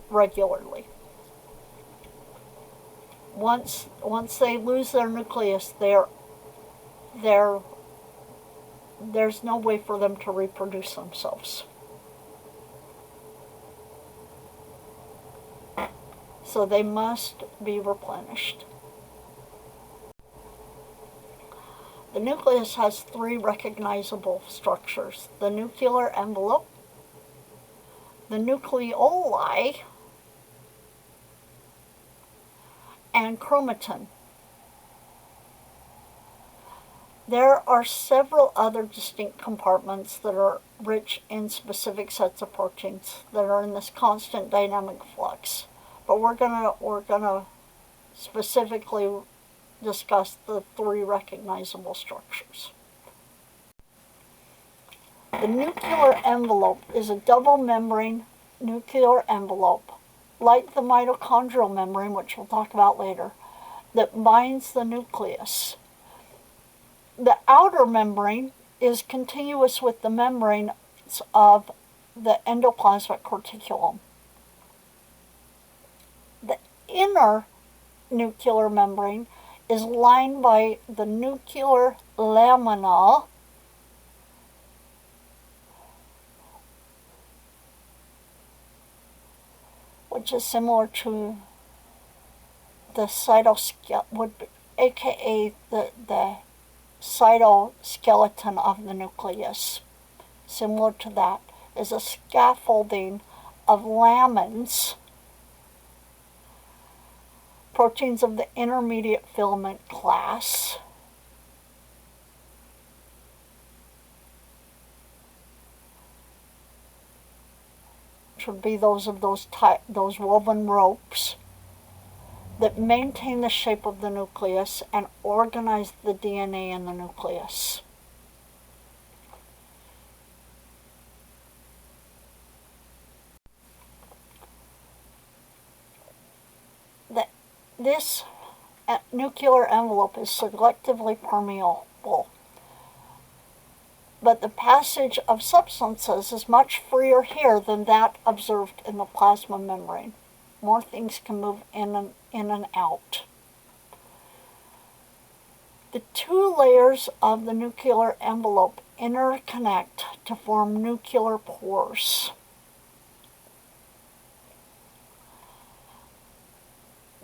regularly. Once they lose their nucleus, there's no way for them to reproduce themselves. So they must be replenished. The nucleus has three recognizable structures: the nuclear envelope, the nucleoli, and chromatin. There are several other distinct compartments that are rich in specific sets of proteins that are in this constant dynamic flux. But we're gonna specifically discuss the three recognizable structures. The nuclear envelope is a double membrane nuclear envelope, like the mitochondrial membrane, which we'll talk about later, that binds the nucleus. The outer membrane is continuous with the membranes of the endoplasmic reticulum. The inner nuclear membrane is lined by the nuclear lamina, which is similar to the cytoskeleton, aka the cytoskeleton of the nucleus. Similar to that is a scaffolding of lamins, proteins of the intermediate filament class, which would be those woven ropes that maintain the shape of the nucleus and organize the DNA in the nucleus. This nuclear envelope is selectively permeable, but the passage of substances is much freer here than that observed in the plasma membrane. More things can move in and out. The two layers of the nuclear envelope interconnect to form nuclear pores.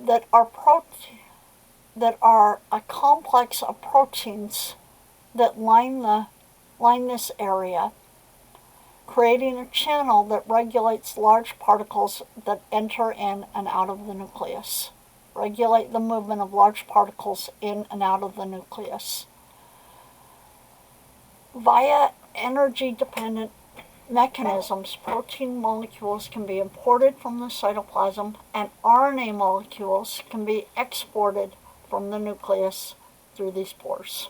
that are a complex of proteins that line this area, creating a channel that regulates large particles that enter in and out of the nucleus. Regulate the movement of large particles in and out of the nucleus. Via energy-dependent mechanisms, protein molecules can be imported from the cytoplasm, and RNA molecules can be exported from the nucleus through these pores.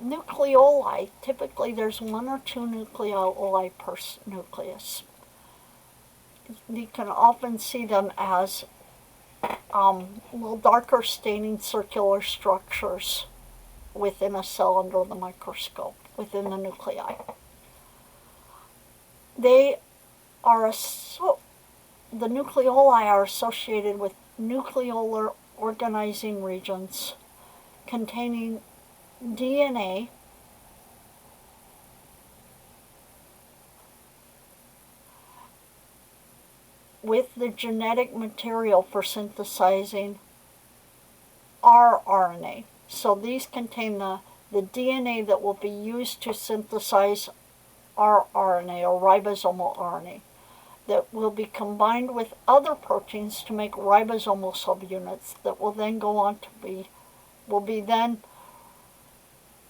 Nucleoli, typically there's 1 or 2 nucleoli per nucleus. You can often see them as little darker staining circular structures within a cell under the microscope, within the nuclei. The nucleoli are associated with nucleolar organizing regions containing DNA with the genetic material for synthesizing rRNA. So these contain the DNA that will be used to synthesize rRNA, or ribosomal RNA, that will be combined with other proteins to make ribosomal subunits that will then go on to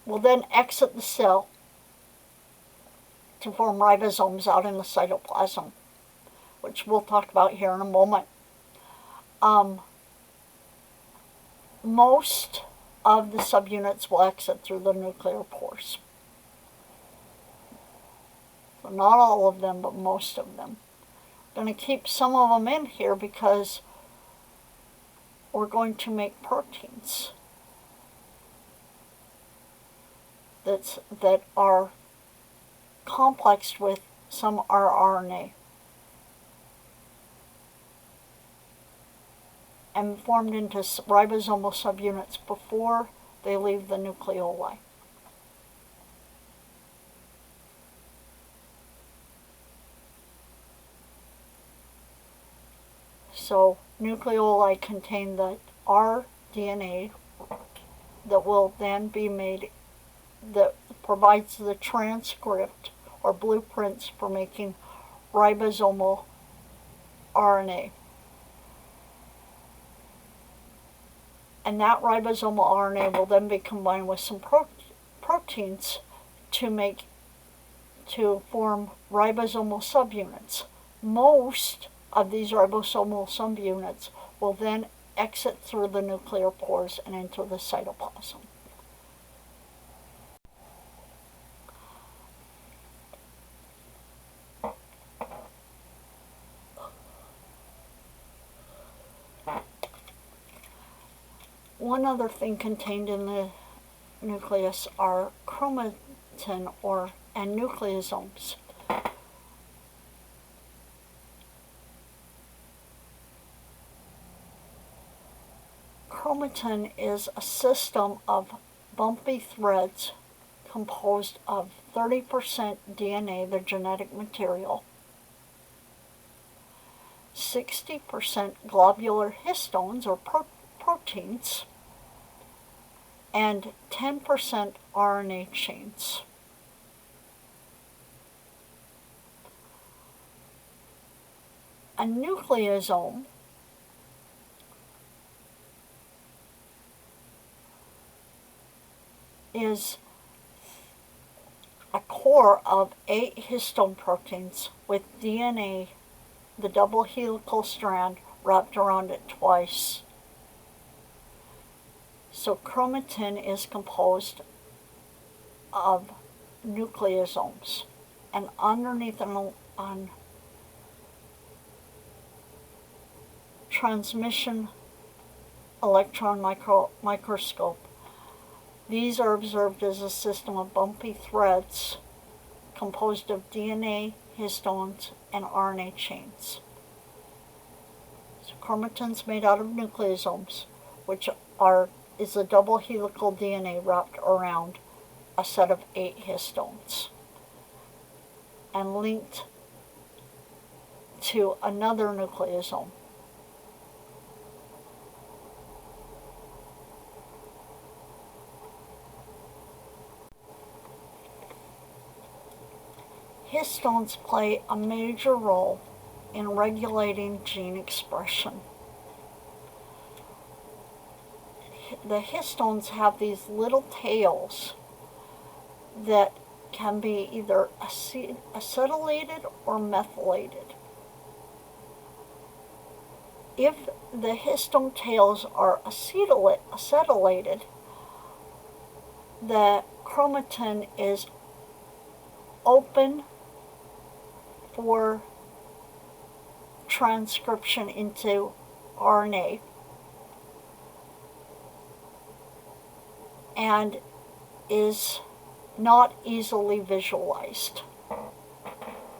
will then exit the cell to form ribosomes out in the cytoplasm, which we'll talk about here in a moment. Most of the subunits will exit through the nuclear pores. So not all of them, but most of them. I'm going to keep some of them in here because we're going to make proteins that are complexed with some rRNA and formed into ribosomal subunits before they leave the nucleoli. So nucleoli contain the rDNA that will then be made, that provides the transcript or blueprints for making ribosomal RNA. And that ribosomal RNA will then be combined with some proteins to form ribosomal subunits. Most of these ribosomal subunits will then exit through the nuclear pores and into the cytoplasm. One other thing contained in the nucleus are chromatin and nucleosomes. Chromatin is a system of bumpy threads composed of 30% DNA, the genetic material, 60% globular histones or proteins, and 10% RNA chains. A nucleosome is a core of 8 histone proteins with DNA, the double helical strand, wrapped around it twice. So chromatin is composed of nucleosomes, and underneath on transmission electron microscope, these are observed as a system of bumpy threads composed of DNA, histones, and RNA chains. So chromatin's made out of nucleosomes, which are is a double helical DNA wrapped around a set of 8 histones and linked to another nucleosome. Histones play a major role in regulating gene expression. The histones have these little tails that can be either acetylated or methylated. If the histone tails are acetylated, the chromatin is open for transcription into RNA and is not easily visualized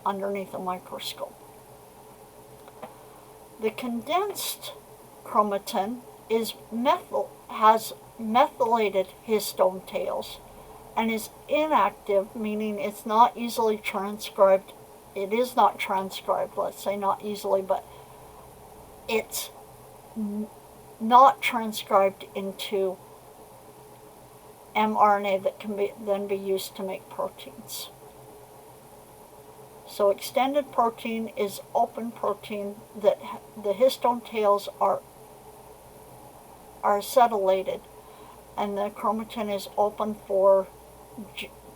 underneath a microscope. The condensed chromatin has methylated histone tails and is inactive, meaning it's not easily transcribed. It is not transcribed, let's say not easily, but it's not transcribed into mRNA that can then be used to make proteins. So extended protein is open protein that the histone tails are acetylated, and the chromatin is open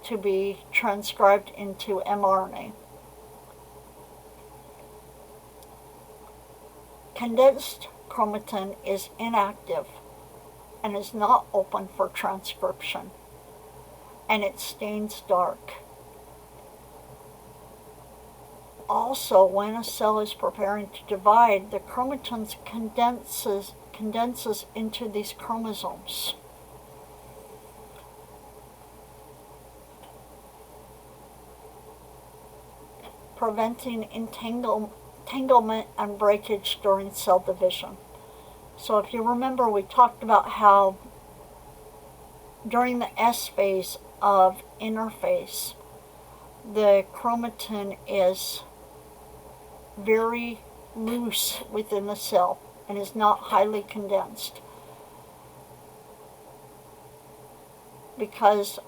to be transcribed into mRNA. Condensed chromatin is inactive and is not open for transcription, and it stains dark. Also, when a cell is preparing to divide, the chromatin condenses into these chromosomes. Preventing entanglement and breakage during cell division. So if you remember, we talked about how during the S phase of interphase, the chromatin is very loose within the cell and is not highly condensed because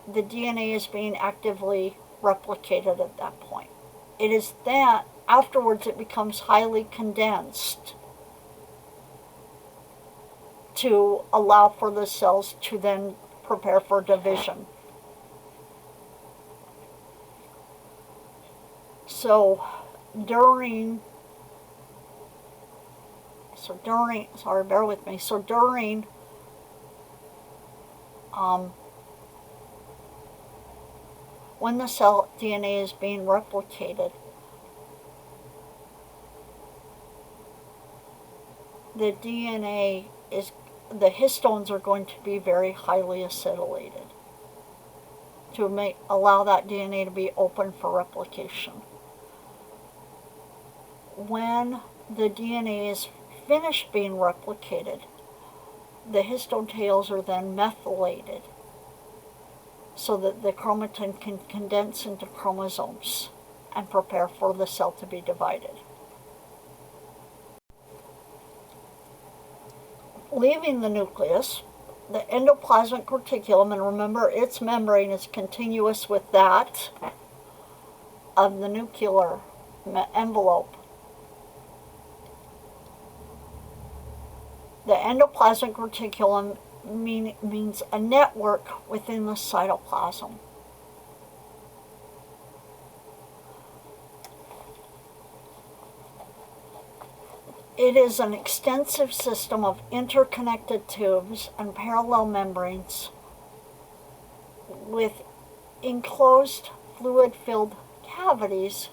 the DNA is being actively replicated at that point. It is that afterwards it becomes highly condensed to allow for the cells to then prepare for division. So during, bear with me. So during when the cell DNA is being replicated, the histones are going to be very highly acetylated to allow that DNA to be open for replication. When the DNA is finished being replicated, the histone tails are then methylated so that the chromatin can condense into chromosomes and prepare for the cell to be divided. Leaving the nucleus, the endoplasmic reticulum, and remember its membrane is continuous with that of the nuclear envelope. The endoplasmic reticulum means a network within the cytoplasm. It is an extensive system of interconnected tubes and parallel membranes with enclosed fluid-filled cavities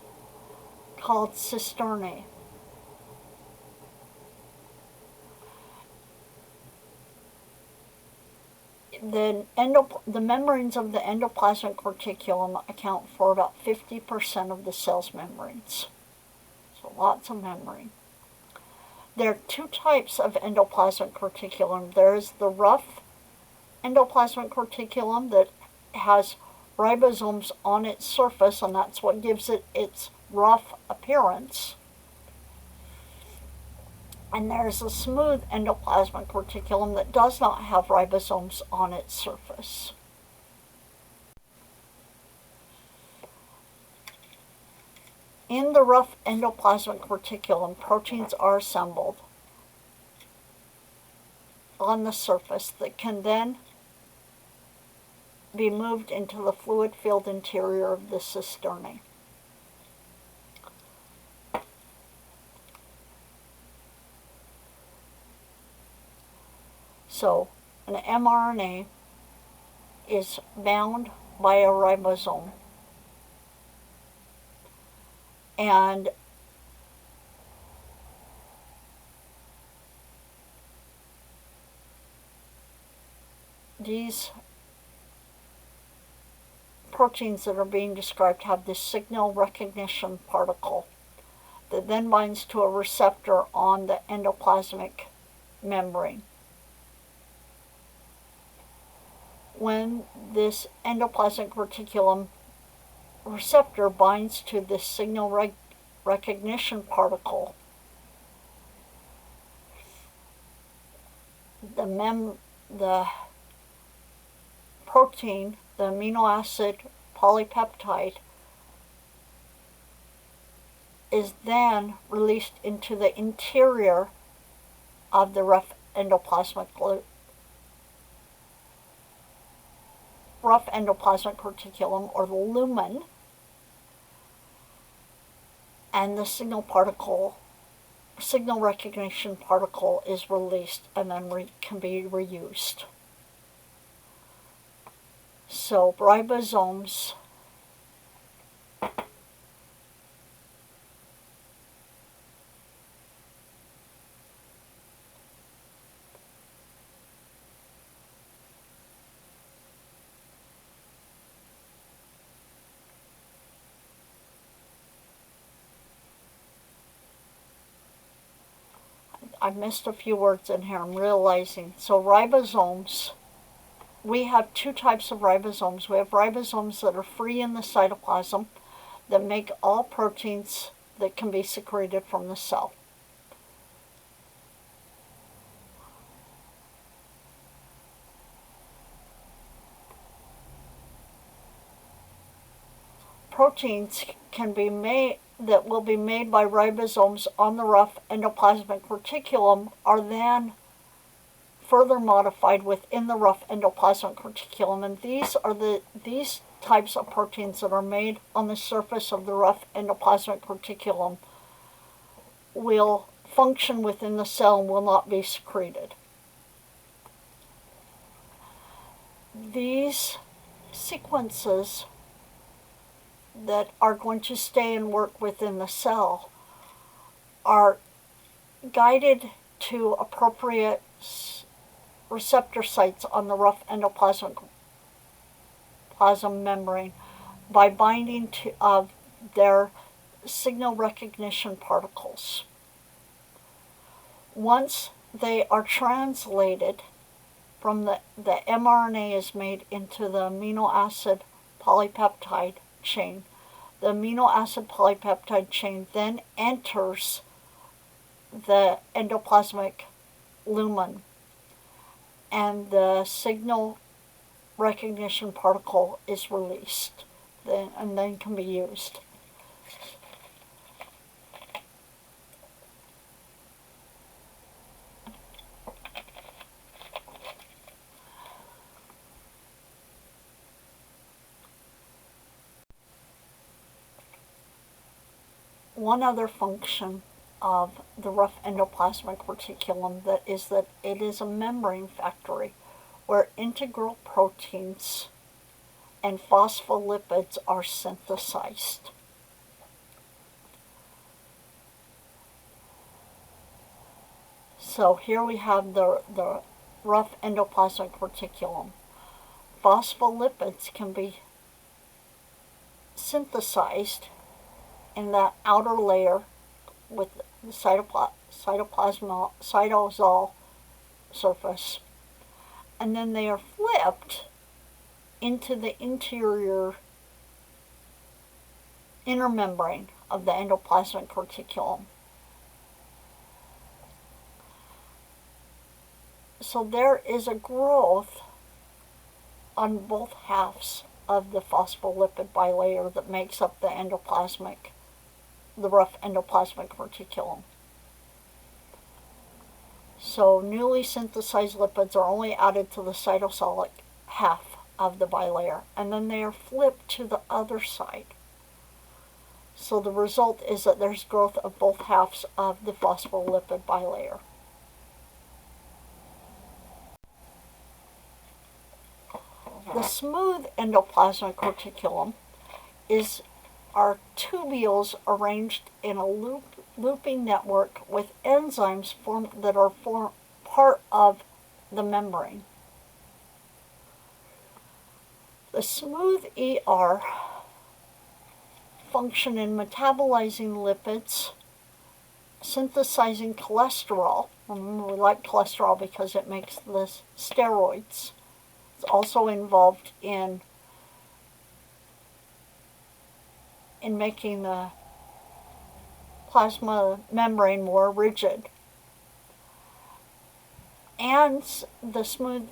called cisternae. The membranes of the endoplasmic reticulum account for about 50% of the cell's membranes. So lots of membrane. There are two types of endoplasmic reticulum. There is the rough endoplasmic reticulum that has ribosomes on its surface, and that's what gives it its rough appearance. And there's a smooth endoplasmic reticulum that does not have ribosomes on its surface. In the rough endoplasmic reticulum, proteins are assembled on the surface that can then be moved into the fluid-filled interior of the cisternae. So, an mRNA is bound by a ribosome, and these proteins that are being described have this signal recognition particle that then binds to a receptor on the endoplasmic membrane. When this endoplasmic reticulum receptor binds to this signal recognition particle, the protein, the amino acid polypeptide, is then released into the interior of the rough endoplasmic reticulum, or the lumen, and the signal recognition particle is released and then can be reused. So ribosomes I've missed a few words in here, I'm realizing. So ribosomes, we have two types of ribosomes. We have ribosomes that are free in the cytoplasm that make all proteins that can be secreted from the cell. Proteins can be made that will be made by ribosomes on the rough endoplasmic reticulum are then further modified within the rough endoplasmic reticulum, and these types of proteins that are made on the surface of the rough endoplasmic reticulum will function within the cell and will not be secreted. These sequences that are going to stay and work within the cell are guided to appropriate receptor sites on the rough endoplasmic membrane by binding to their signal recognition particles. Once they are translated from the mRNA is made into the amino acid polypeptide chain. The amino acid polypeptide chain then enters the endoplasmic lumen, and the signal recognition particle is released and then can be used. One other function of the rough endoplasmic reticulum is that it is a membrane factory where integral proteins and phospholipids are synthesized. So here we have the rough endoplasmic reticulum. Phospholipids can be synthesized in that outer layer the cytosol surface, and then they are flipped into the inner membrane of the endoplasmic reticulum. So there is a growth on both halves of the phospholipid bilayer that makes up the rough endoplasmic reticulum. So newly synthesized lipids are only added to the cytosolic half of the bilayer, and then they are flipped to the other side. So the result is that there's growth of both halves of the phospholipid bilayer. The smooth endoplasmic reticulum are tubules arranged in a looping network with enzymes that are part of the membrane. The smooth ER function in metabolizing lipids, synthesizing cholesterol. Remember, we like cholesterol because it makes the steroids. It's also involved in making the plasma membrane more rigid. And the smooth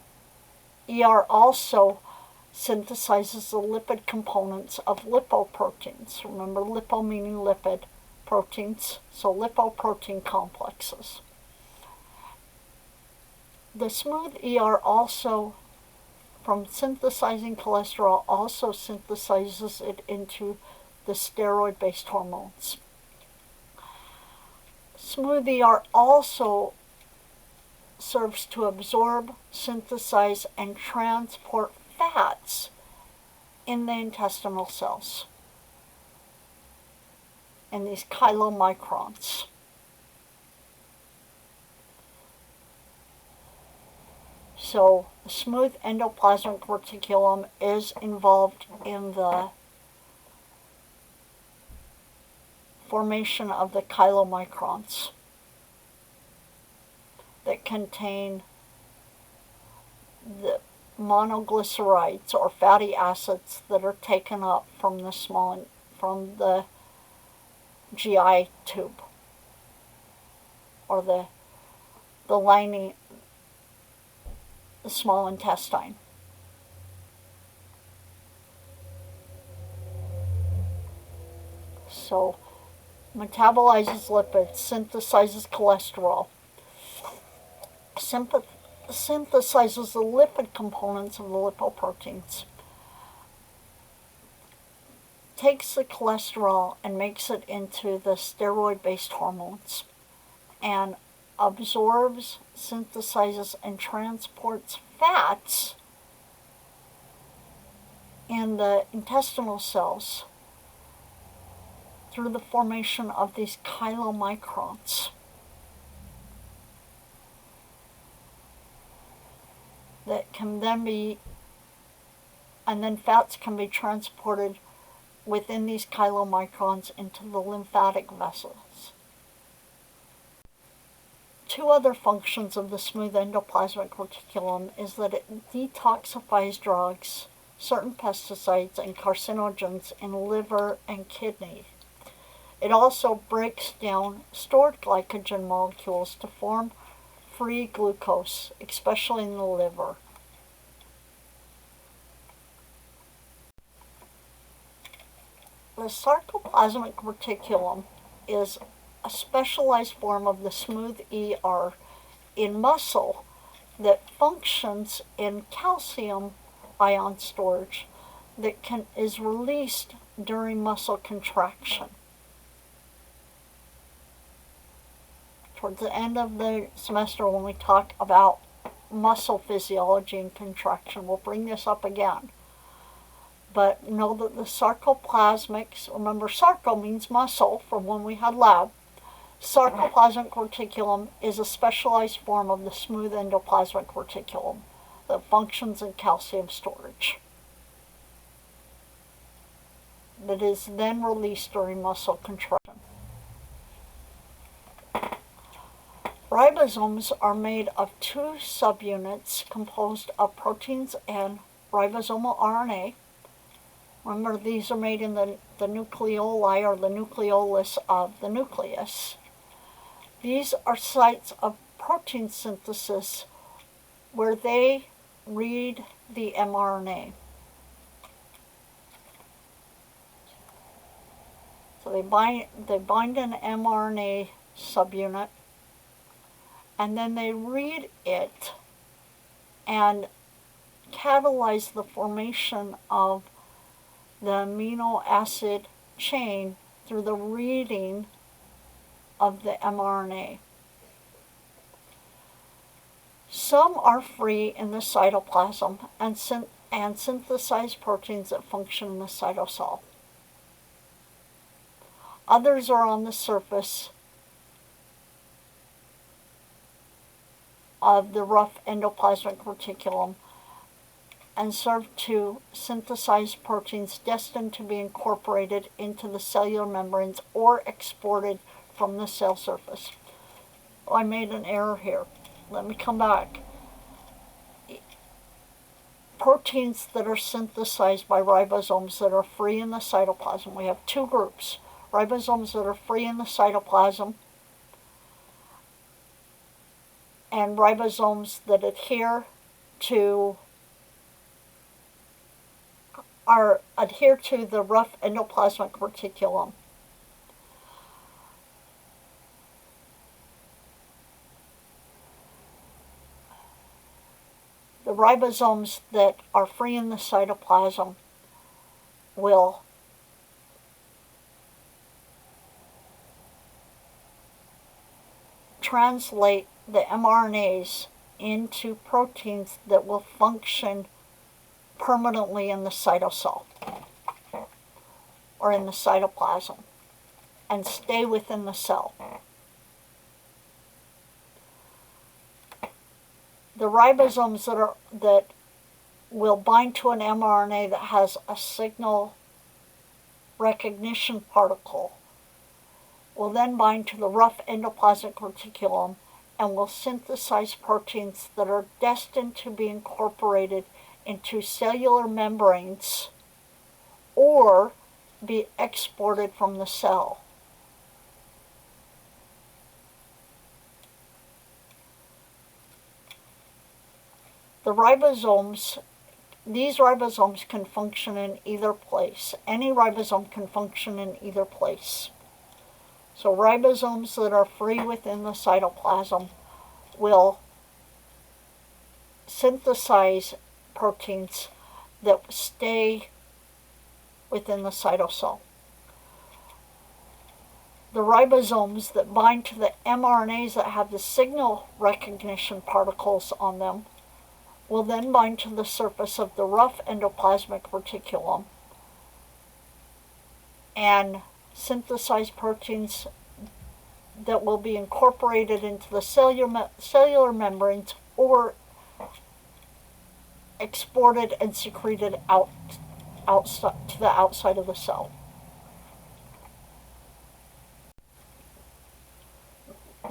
ER also synthesizes the lipid components of lipoproteins. Remember, lipo meaning lipid, proteins, so lipoprotein complexes. The smooth ER also, from synthesizing cholesterol, also synthesizes it into the steroid-based hormones. Smooth ER also serves to absorb, synthesize, and transport fats in the intestinal cells, in these chylomicrons. So the smooth endoplasmic reticulum is involved in the formation of the chylomicrons that contain the monoglycerides or fatty acids that are taken up from the GI tube, or the lining, the small intestine. So metabolizes lipids, synthesizes cholesterol, synthesizes the lipid components of the lipoproteins, takes the cholesterol and makes it into the steroid-based hormones, and absorbs, synthesizes, and transports fats in the intestinal cells through the formation of these chylomicrons that can then fats can be transported within these chylomicrons into the lymphatic vessels. Two other functions of the smooth endoplasmic reticulum is that it detoxifies drugs, certain pesticides, and carcinogens in liver and kidney. It also breaks down stored glycogen molecules to form free glucose, especially in the liver. The sarcoplasmic reticulum is a specialized form of the smooth ER in muscle that functions in calcium ion storage that is released during muscle contraction. Towards the end of the semester, when we talk about muscle physiology and contraction, we'll bring this up again. But know that the sarcoplasmics, remember sarco means muscle from when we had lab, sarcoplasmic reticulum is a specialized form of the smooth endoplasmic reticulum that functions in calcium storage, that is then released during muscle contraction. Ribosomes are made of two subunits composed of proteins and ribosomal RNA. Remember, these are made in the nucleoli or the nucleolus of the nucleus. These are sites of protein synthesis where they read the mRNA. So they bind an mRNA subunit, and then they read it and catalyze the formation of the amino acid chain through the reading of the mRNA. Some are free in the cytoplasm and synthesize proteins that function in the cytosol. Others are on the surface of the rough endoplasmic reticulum and serve to synthesize proteins destined to be incorporated into the cellular membranes or exported from the cell surface. Oh, I made an error here. Let me come back. Proteins that are synthesized by ribosomes that are free in the cytoplasm. We have two groups. Ribosomes that are free in the cytoplasm and ribosomes that adhere to the rough endoplasmic reticulum. The ribosomes that are free in the cytoplasm will translate the mRNAs into proteins that will function permanently in the cytosol or in the cytoplasm and stay within the cell. The ribosomes that will bind to an mRNA that has a signal recognition particle will then bind to the rough endoplasmic reticulum and will synthesize proteins that are destined to be incorporated into cellular membranes or be exported from the cell. These ribosomes can function in either place. Any ribosome can function in either place. So ribosomes that are free within the cytoplasm will synthesize proteins that stay within the cytosol. The ribosomes that bind to the mRNAs that have the signal recognition particles on them will then bind to the surface of the rough endoplasmic reticulum and synthesize proteins that will be incorporated into the cellular membranes or exported and secreted outside to the outside of the cell.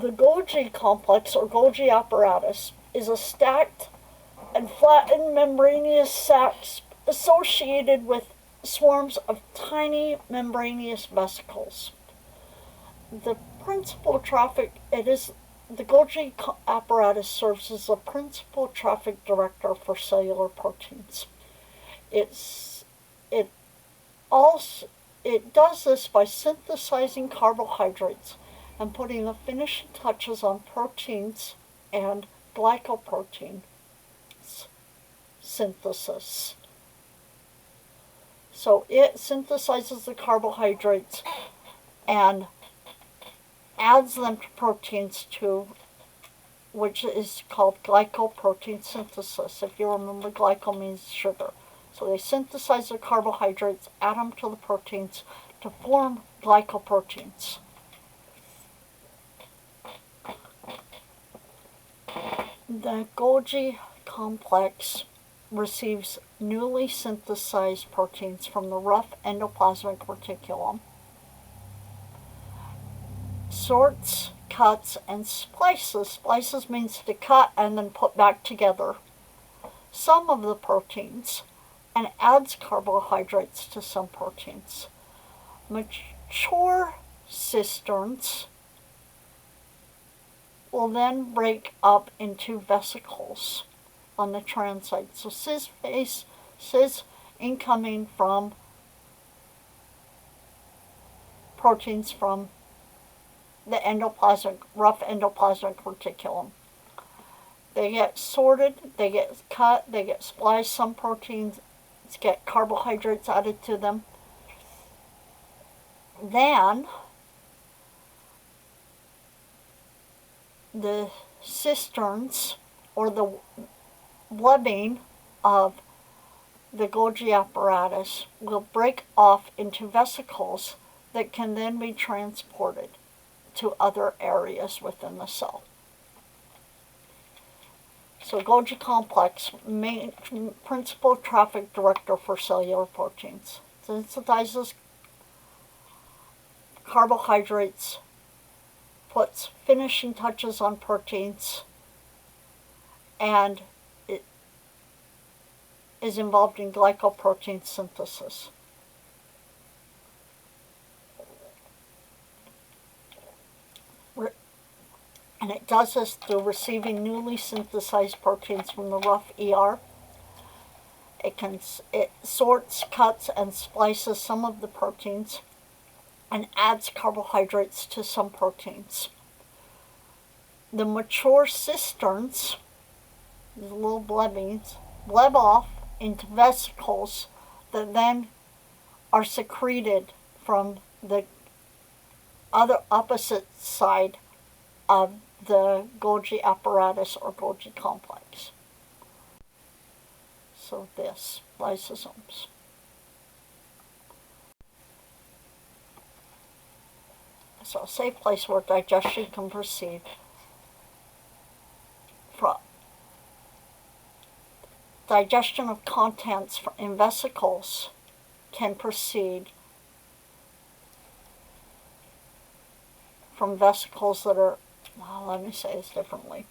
The Golgi complex or Golgi apparatus is a stacked and flattened membranous sacs associated with swarms of tiny membranous vesicles. The Golgi apparatus serves as the principal traffic director for cellular proteins. It does this by synthesizing carbohydrates and putting the finishing touches on proteins and glycoprotein synthesis. So it synthesizes the carbohydrates and adds them to proteins which is called glycoprotein synthesis. If you remember, glyco means sugar. So they synthesize the carbohydrates, add them to the proteins to form glycoproteins. The Golgi complex receives newly synthesized proteins from the rough endoplasmic reticulum, sorts, cuts and splices. Splices means to cut and then put back together some of the proteins and adds carbohydrates to some proteins. Mature cisterns will then break up into vesicles on the trans side. So cis incoming from proteins from the rough endoplasmic reticulum. They get sorted, they get cut, they get spliced. Some proteins get carbohydrates added to them. Then the cisterns, or the webbing of the Golgi apparatus, will break off into vesicles that can then be transported to other areas within the cell. So Golgi complex, main principal traffic director for cellular proteins, sensitizes carbohydrates, puts finishing touches on proteins, and it is involved in glycoprotein synthesis. And it does this through receiving newly synthesized proteins from the rough ER. It sorts, cuts, and splices some of the proteins and adds carbohydrates to some proteins. The mature cisterns, these little blebbings, bleb off into vesicles that then are secreted from the other opposite side of the Golgi apparatus or Golgi complex. So this, lysosomes. So a safe place where digestion can proceed from. Digestion of contents in vesicles can proceed from vesicles that are, let me say this differently.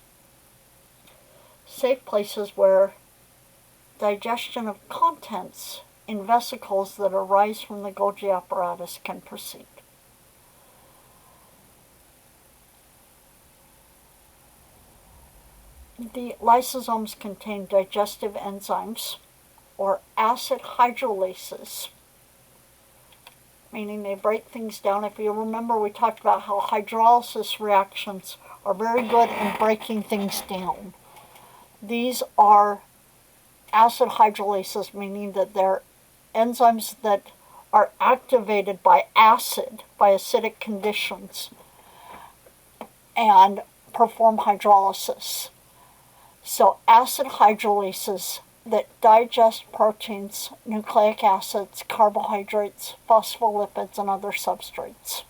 Safe places where digestion of contents in vesicles that arise from the Golgi apparatus can proceed. The lysosomes contain digestive enzymes or acid hydrolases, meaning they break things down. If you remember, we talked about how hydrolysis reactions are very good in breaking things down. These are acid hydrolases, meaning that they're enzymes that are activated by acidic conditions, and perform hydrolysis. So acid hydrolases that digest proteins, nucleic acids, carbohydrates, phospholipids, and other substrates.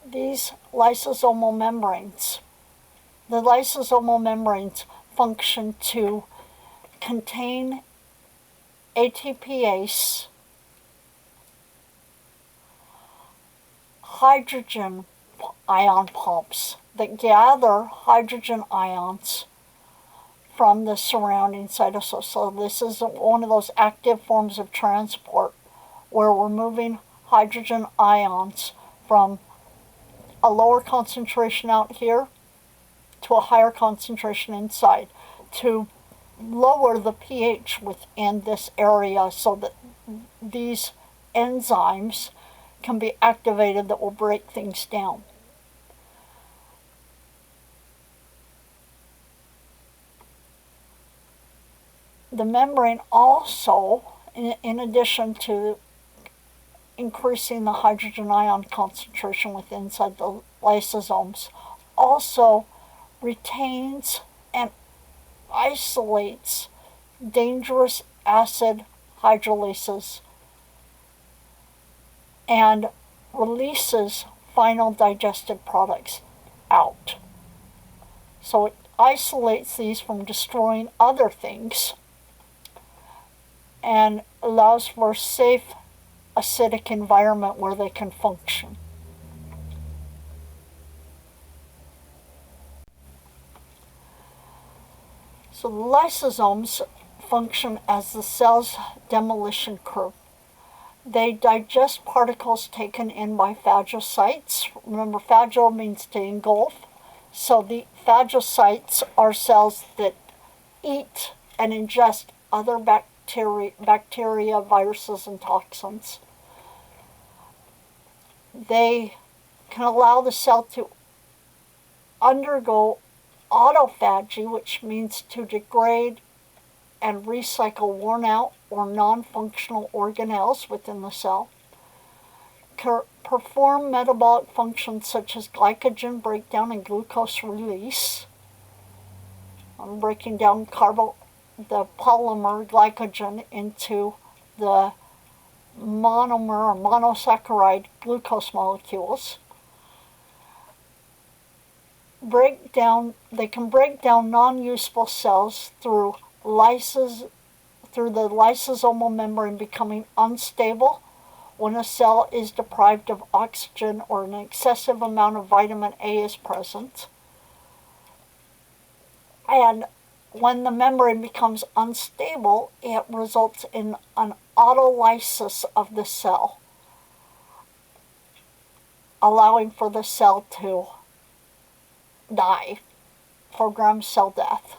These lysosomal membranes, the lysosomal membranes function to contain ATPase, hydrogen ion pumps that gather hydrogen ions from the surrounding cytosol. So this is one of those active forms of transport where we're moving hydrogen ions from a lower concentration out here to a higher concentration inside to lower the pH within this area so that these enzymes can be activated that will break things down. The membrane also, in addition to increasing the hydrogen ion concentration within inside the lysosomes, also retains and isolates dangerous acid hydrolases and releases final digested products out. So it isolates these from destroying other things and allows for safe acidic environment where they can function. So the lysosomes function as the cell's demolition crew. They digest particles taken in by phagocytes. Remember, phagol means to engulf. So the phagocytes are cells that eat and ingest other bacteria, viruses, and toxins. They can allow the cell to undergo autophagy, which means to degrade and recycle worn out or non-functional organelles within the cell, perform metabolic functions such as glycogen breakdown and glucose release. I'm breaking down the polymer glycogen into the monomer or monosaccharide glucose molecules. They can break down non-useful cells through the lysosomal membrane becoming unstable when a cell is deprived of oxygen or an excessive amount of vitamin A is present. And when the membrane becomes unstable, it results in an autolysis of the cell, allowing for the cell to die, programmed cell death.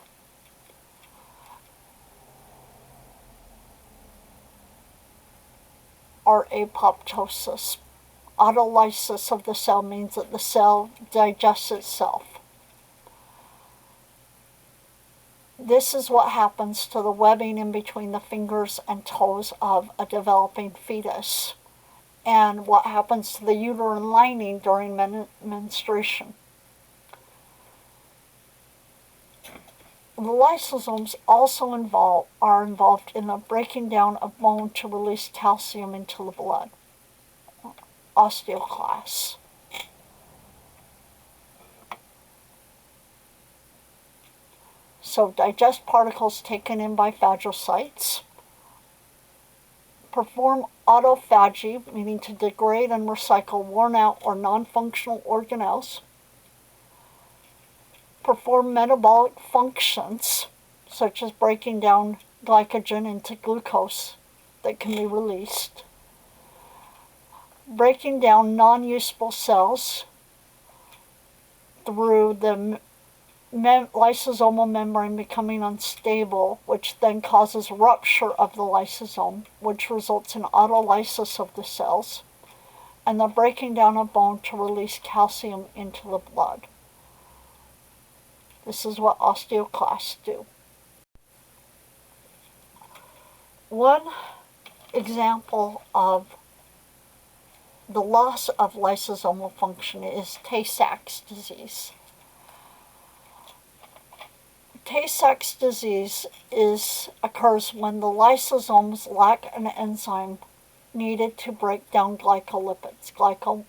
Or apoptosis. Autolysis of the cell means that the cell digests itself. This is what happens to the webbing in between the fingers and toes of a developing fetus, and what happens to the uterine lining during menstruation. The lysosomes also are involved in the breaking down of bone to release calcium into the blood. Osteoclasts. So digest particles taken in by phagocytes. Perform autophagy, meaning to degrade and recycle worn out or non-functional organelles. Perform metabolic functions, such as breaking down glycogen into glucose that can be released. Breaking down non-useful cells through the lysosomal membrane becoming unstable, which then causes rupture of the lysosome, which results in autolysis of the cells, and the breaking down of bone to release calcium into the blood. This is what osteoclasts do. One example of the loss of lysosomal function is Tay-Sachs disease. Tay-Sachs disease occurs when the lysosomes lack an enzyme needed to break down glycolipids.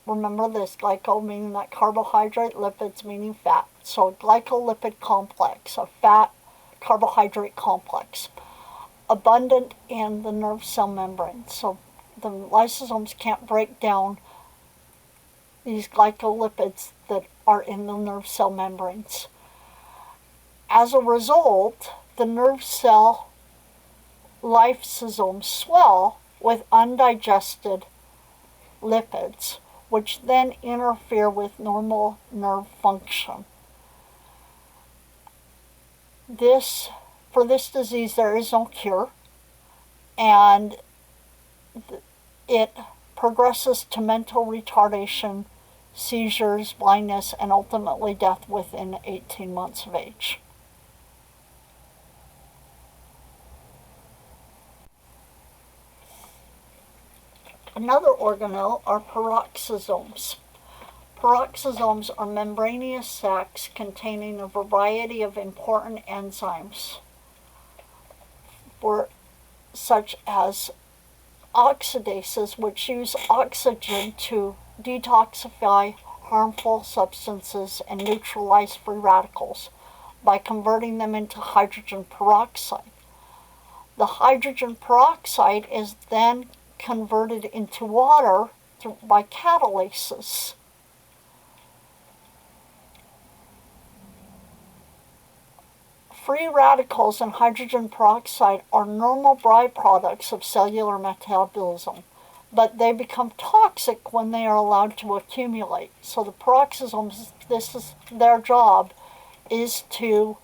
Remember this, glyco meaning that carbohydrate, lipids meaning fat. So a glycolipid complex, a fat carbohydrate complex, abundant in the nerve cell membrane. So the lysosomes can't break down these glycolipids that are in the nerve cell membranes. As a result, the nerve cell lysosomes swell with undigested lipids, which then interfere with normal nerve function. For this disease, there is no cure, and it progresses to mental retardation, seizures, blindness, and ultimately death within 18 months of age. Another organelle are peroxisomes. Peroxisomes are membranous sacs containing a variety of important enzymes, such as oxidases, which use oxygen to detoxify harmful substances and neutralize free radicals by converting them into hydrogen peroxide. The hydrogen peroxide is then converted into water by catalysis. Free radicals and hydrogen peroxide are normal byproducts of cellular metabolism, but they become toxic when they are allowed to accumulate. So the peroxisomes, this is their job, is to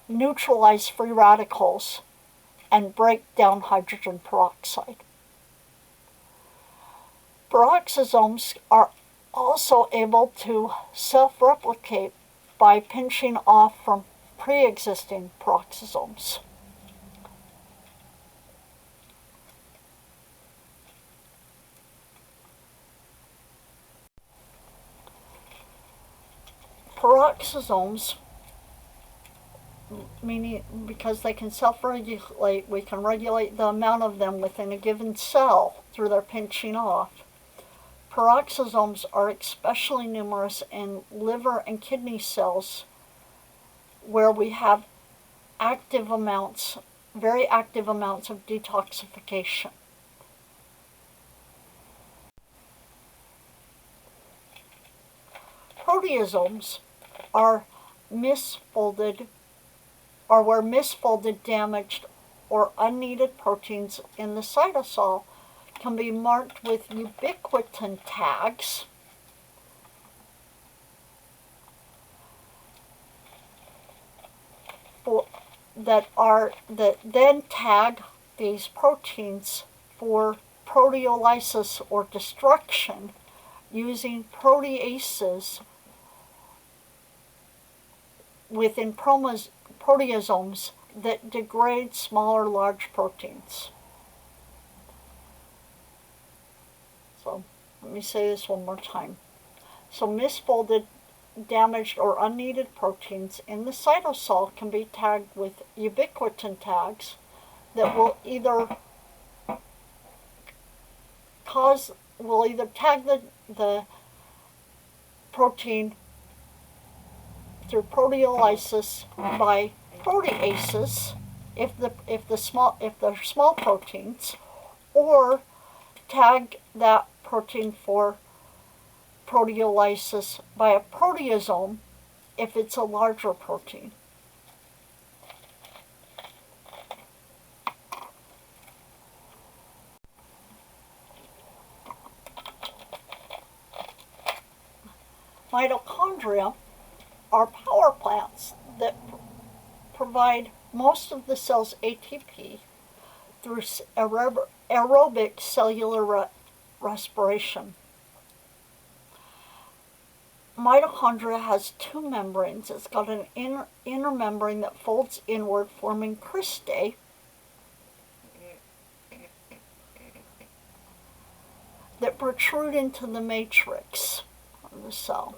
neutralize free radicals and break down hydrogen peroxide. Peroxisomes are also able to self-replicate by pinching off from pre-existing peroxisomes. Peroxisomes, meaning because they can self-regulate, we can regulate the amount of them within a given cell through their pinching off. Peroxisomes are especially numerous in liver and kidney cells where we have active amounts, very active amounts of detoxification. Proteasomes are misfolded, or where misfolded, damaged, or unneeded proteins in the cytosol can be marked with ubiquitin tags that then tag these proteins for proteolysis or destruction using proteases within proteasomes that degrade smaller large proteins. So let me say this one more time. So misfolded, damaged, or unneeded proteins in the cytosol can be tagged with ubiquitin tags that will either tag the protein through proteolysis by proteases if they're small proteins, or tag that protein for proteolysis by a proteasome if it's a larger protein. Mitochondria are power plants that provide most of the cell's ATP through aerobic cellular respiration. Mitochondria has two membranes. It's got an inner membrane that folds inward, forming cristae, that protrude into the matrix of the cell.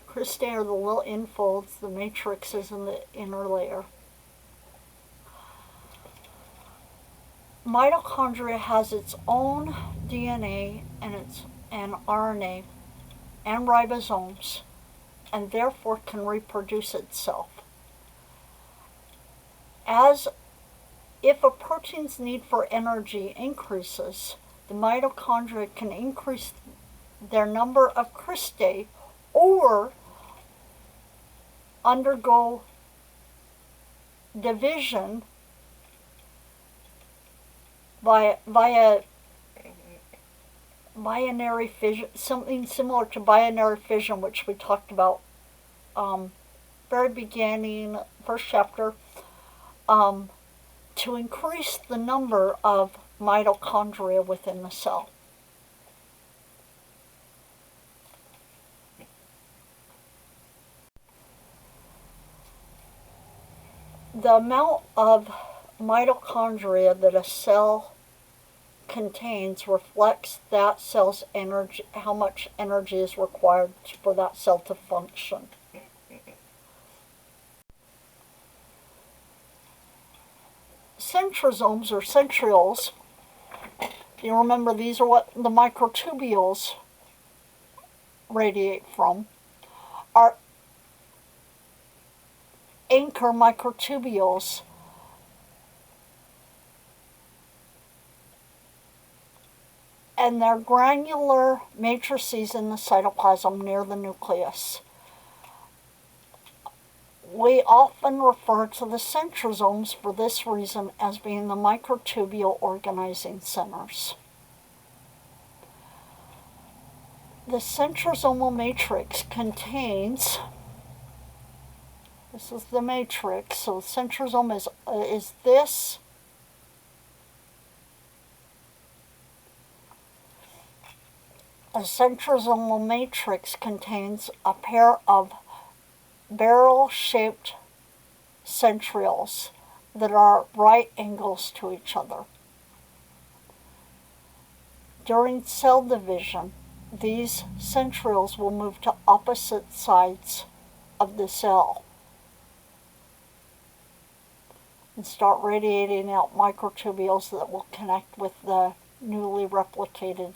Cristae are the little infolds, the matrix is in the inner layer. Mitochondria has its own DNA and RNA and ribosomes, and therefore can reproduce itself. As if a protein's need for energy increases, the mitochondria can increase their number of cristae or undergo division via binary fission, something similar to binary fission, which we talked about very beginning, first chapter, to increase the number of mitochondria within the cell. The amount of mitochondria that a cell contains reflects that cell's energy, how much energy is required for that cell to function. Centrosomes or centrioles, you remember these are what the microtubules radiate from, are anchor microtubules and they're granular matrices in the cytoplasm near the nucleus. We often refer to the centrosomes for this reason as being the microtubule organizing centers. The centrosomal matrix contains, this is the matrix, so the centrosome is this. A centrosomal matrix contains a pair of barrel-shaped centrioles that are at right angles to each other. During cell division, these centrioles will move to opposite sides of the cell and start radiating out microtubules that will connect with the newly replicated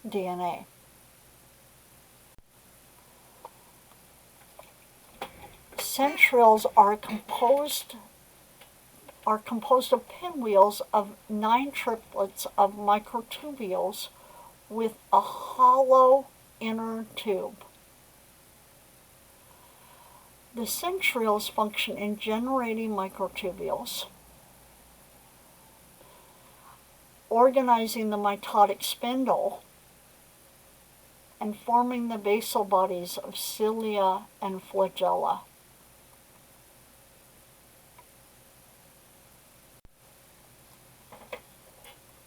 DNA. Centrioles are composed of pinwheels of 9 triplets of microtubules with a hollow inner tube. The centrioles function in generating microtubules, organizing the mitotic spindle, and forming the basal bodies of cilia and flagella.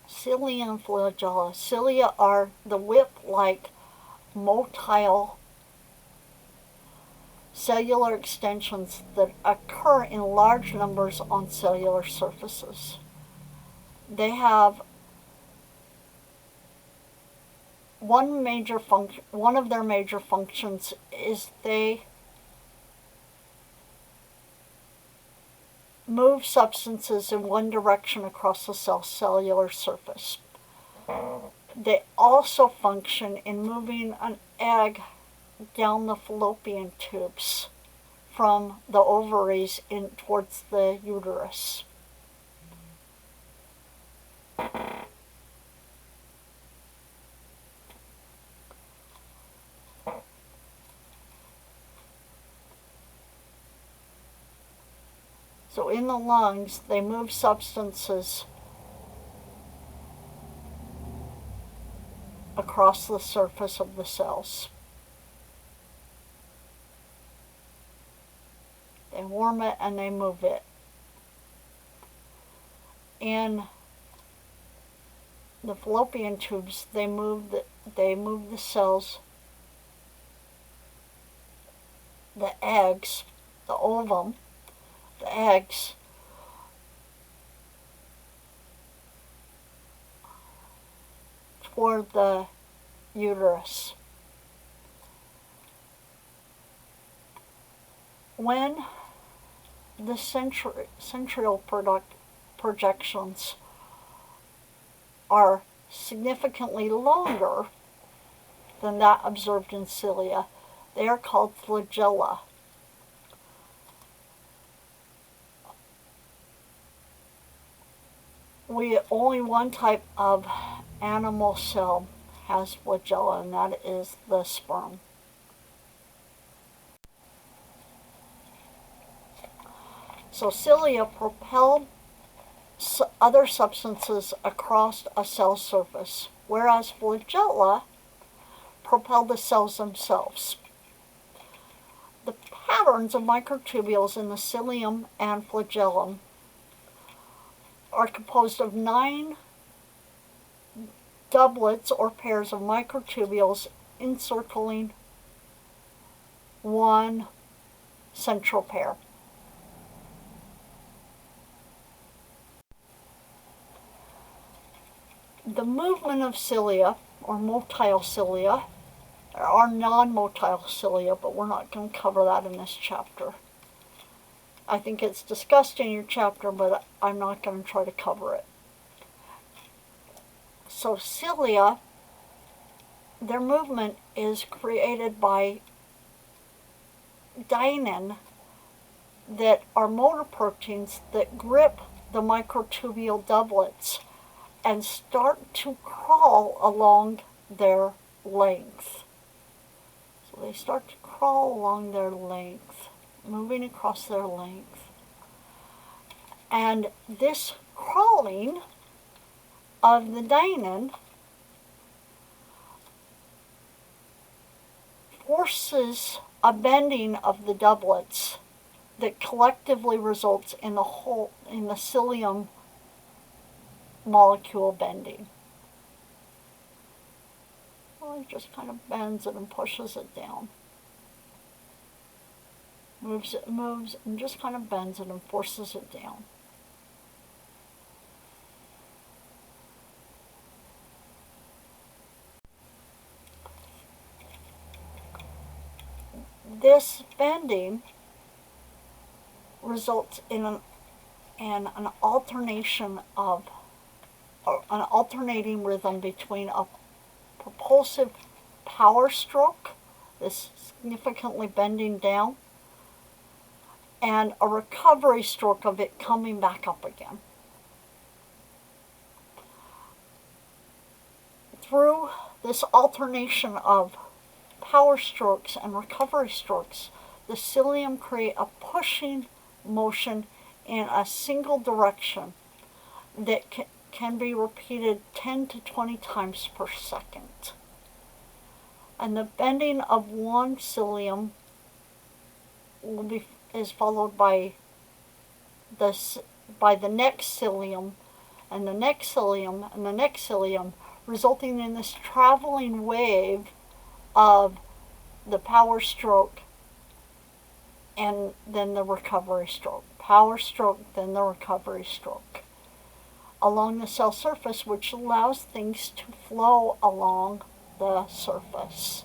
Cilia and flagella. Cilia are the whip-like motile cellular extensions that occur in large numbers on cellular surfaces. They have one of their major functions is they move substances in one direction across the cellular surface. They also function in moving an egg down the fallopian tubes from the ovaries in towards the uterus. So in the lungs, they move substances across the surface of the cells. They warm it and they move it. In the fallopian tubes, they move the cells, the eggs, the ovum, the eggs, toward the uterus. When the centriole projections are significantly longer than that observed in cilia, they are called flagella. Only one type of animal cell has flagella, and that is the sperm. So cilia propel other substances across a cell surface, whereas flagella propel the cells themselves. The patterns of microtubules in the cilium and flagellum are composed of 9 doublets or pairs of microtubules encircling one central pair. The movement of cilia, or motile cilia, there are non-motile cilia, but we're not going to cover that in this chapter. I think it's discussed in your chapter, but I'm not going to try to cover it. So cilia, their movement is created by dynein that are motor proteins that grip the microtubule doublets and start to crawl along their length. So they start to crawl along their length, moving across their length. And this crawling of the dynan forces a bending of the doublets that collectively results in the psyllium molecule bending. Well, it just kind of bends it and pushes it down. Moves, and just kind of bends it and forces it down. This bending results in an alternation of an alternating rhythm between a propulsive power stroke, this significantly bending down, and a recovery stroke of it coming back up again. Through this alternation of power strokes and recovery strokes, the psyllium create a pushing motion in a single direction that can be repeated 10 to 20 times per second. And the bending of one psyllium is followed by the next psyllium, and the next psyllium, and the next psyllium, resulting in this traveling wave of the power stroke and then the recovery stroke. Power stroke, then the recovery stroke along the cell surface, which allows things to flow along the surface.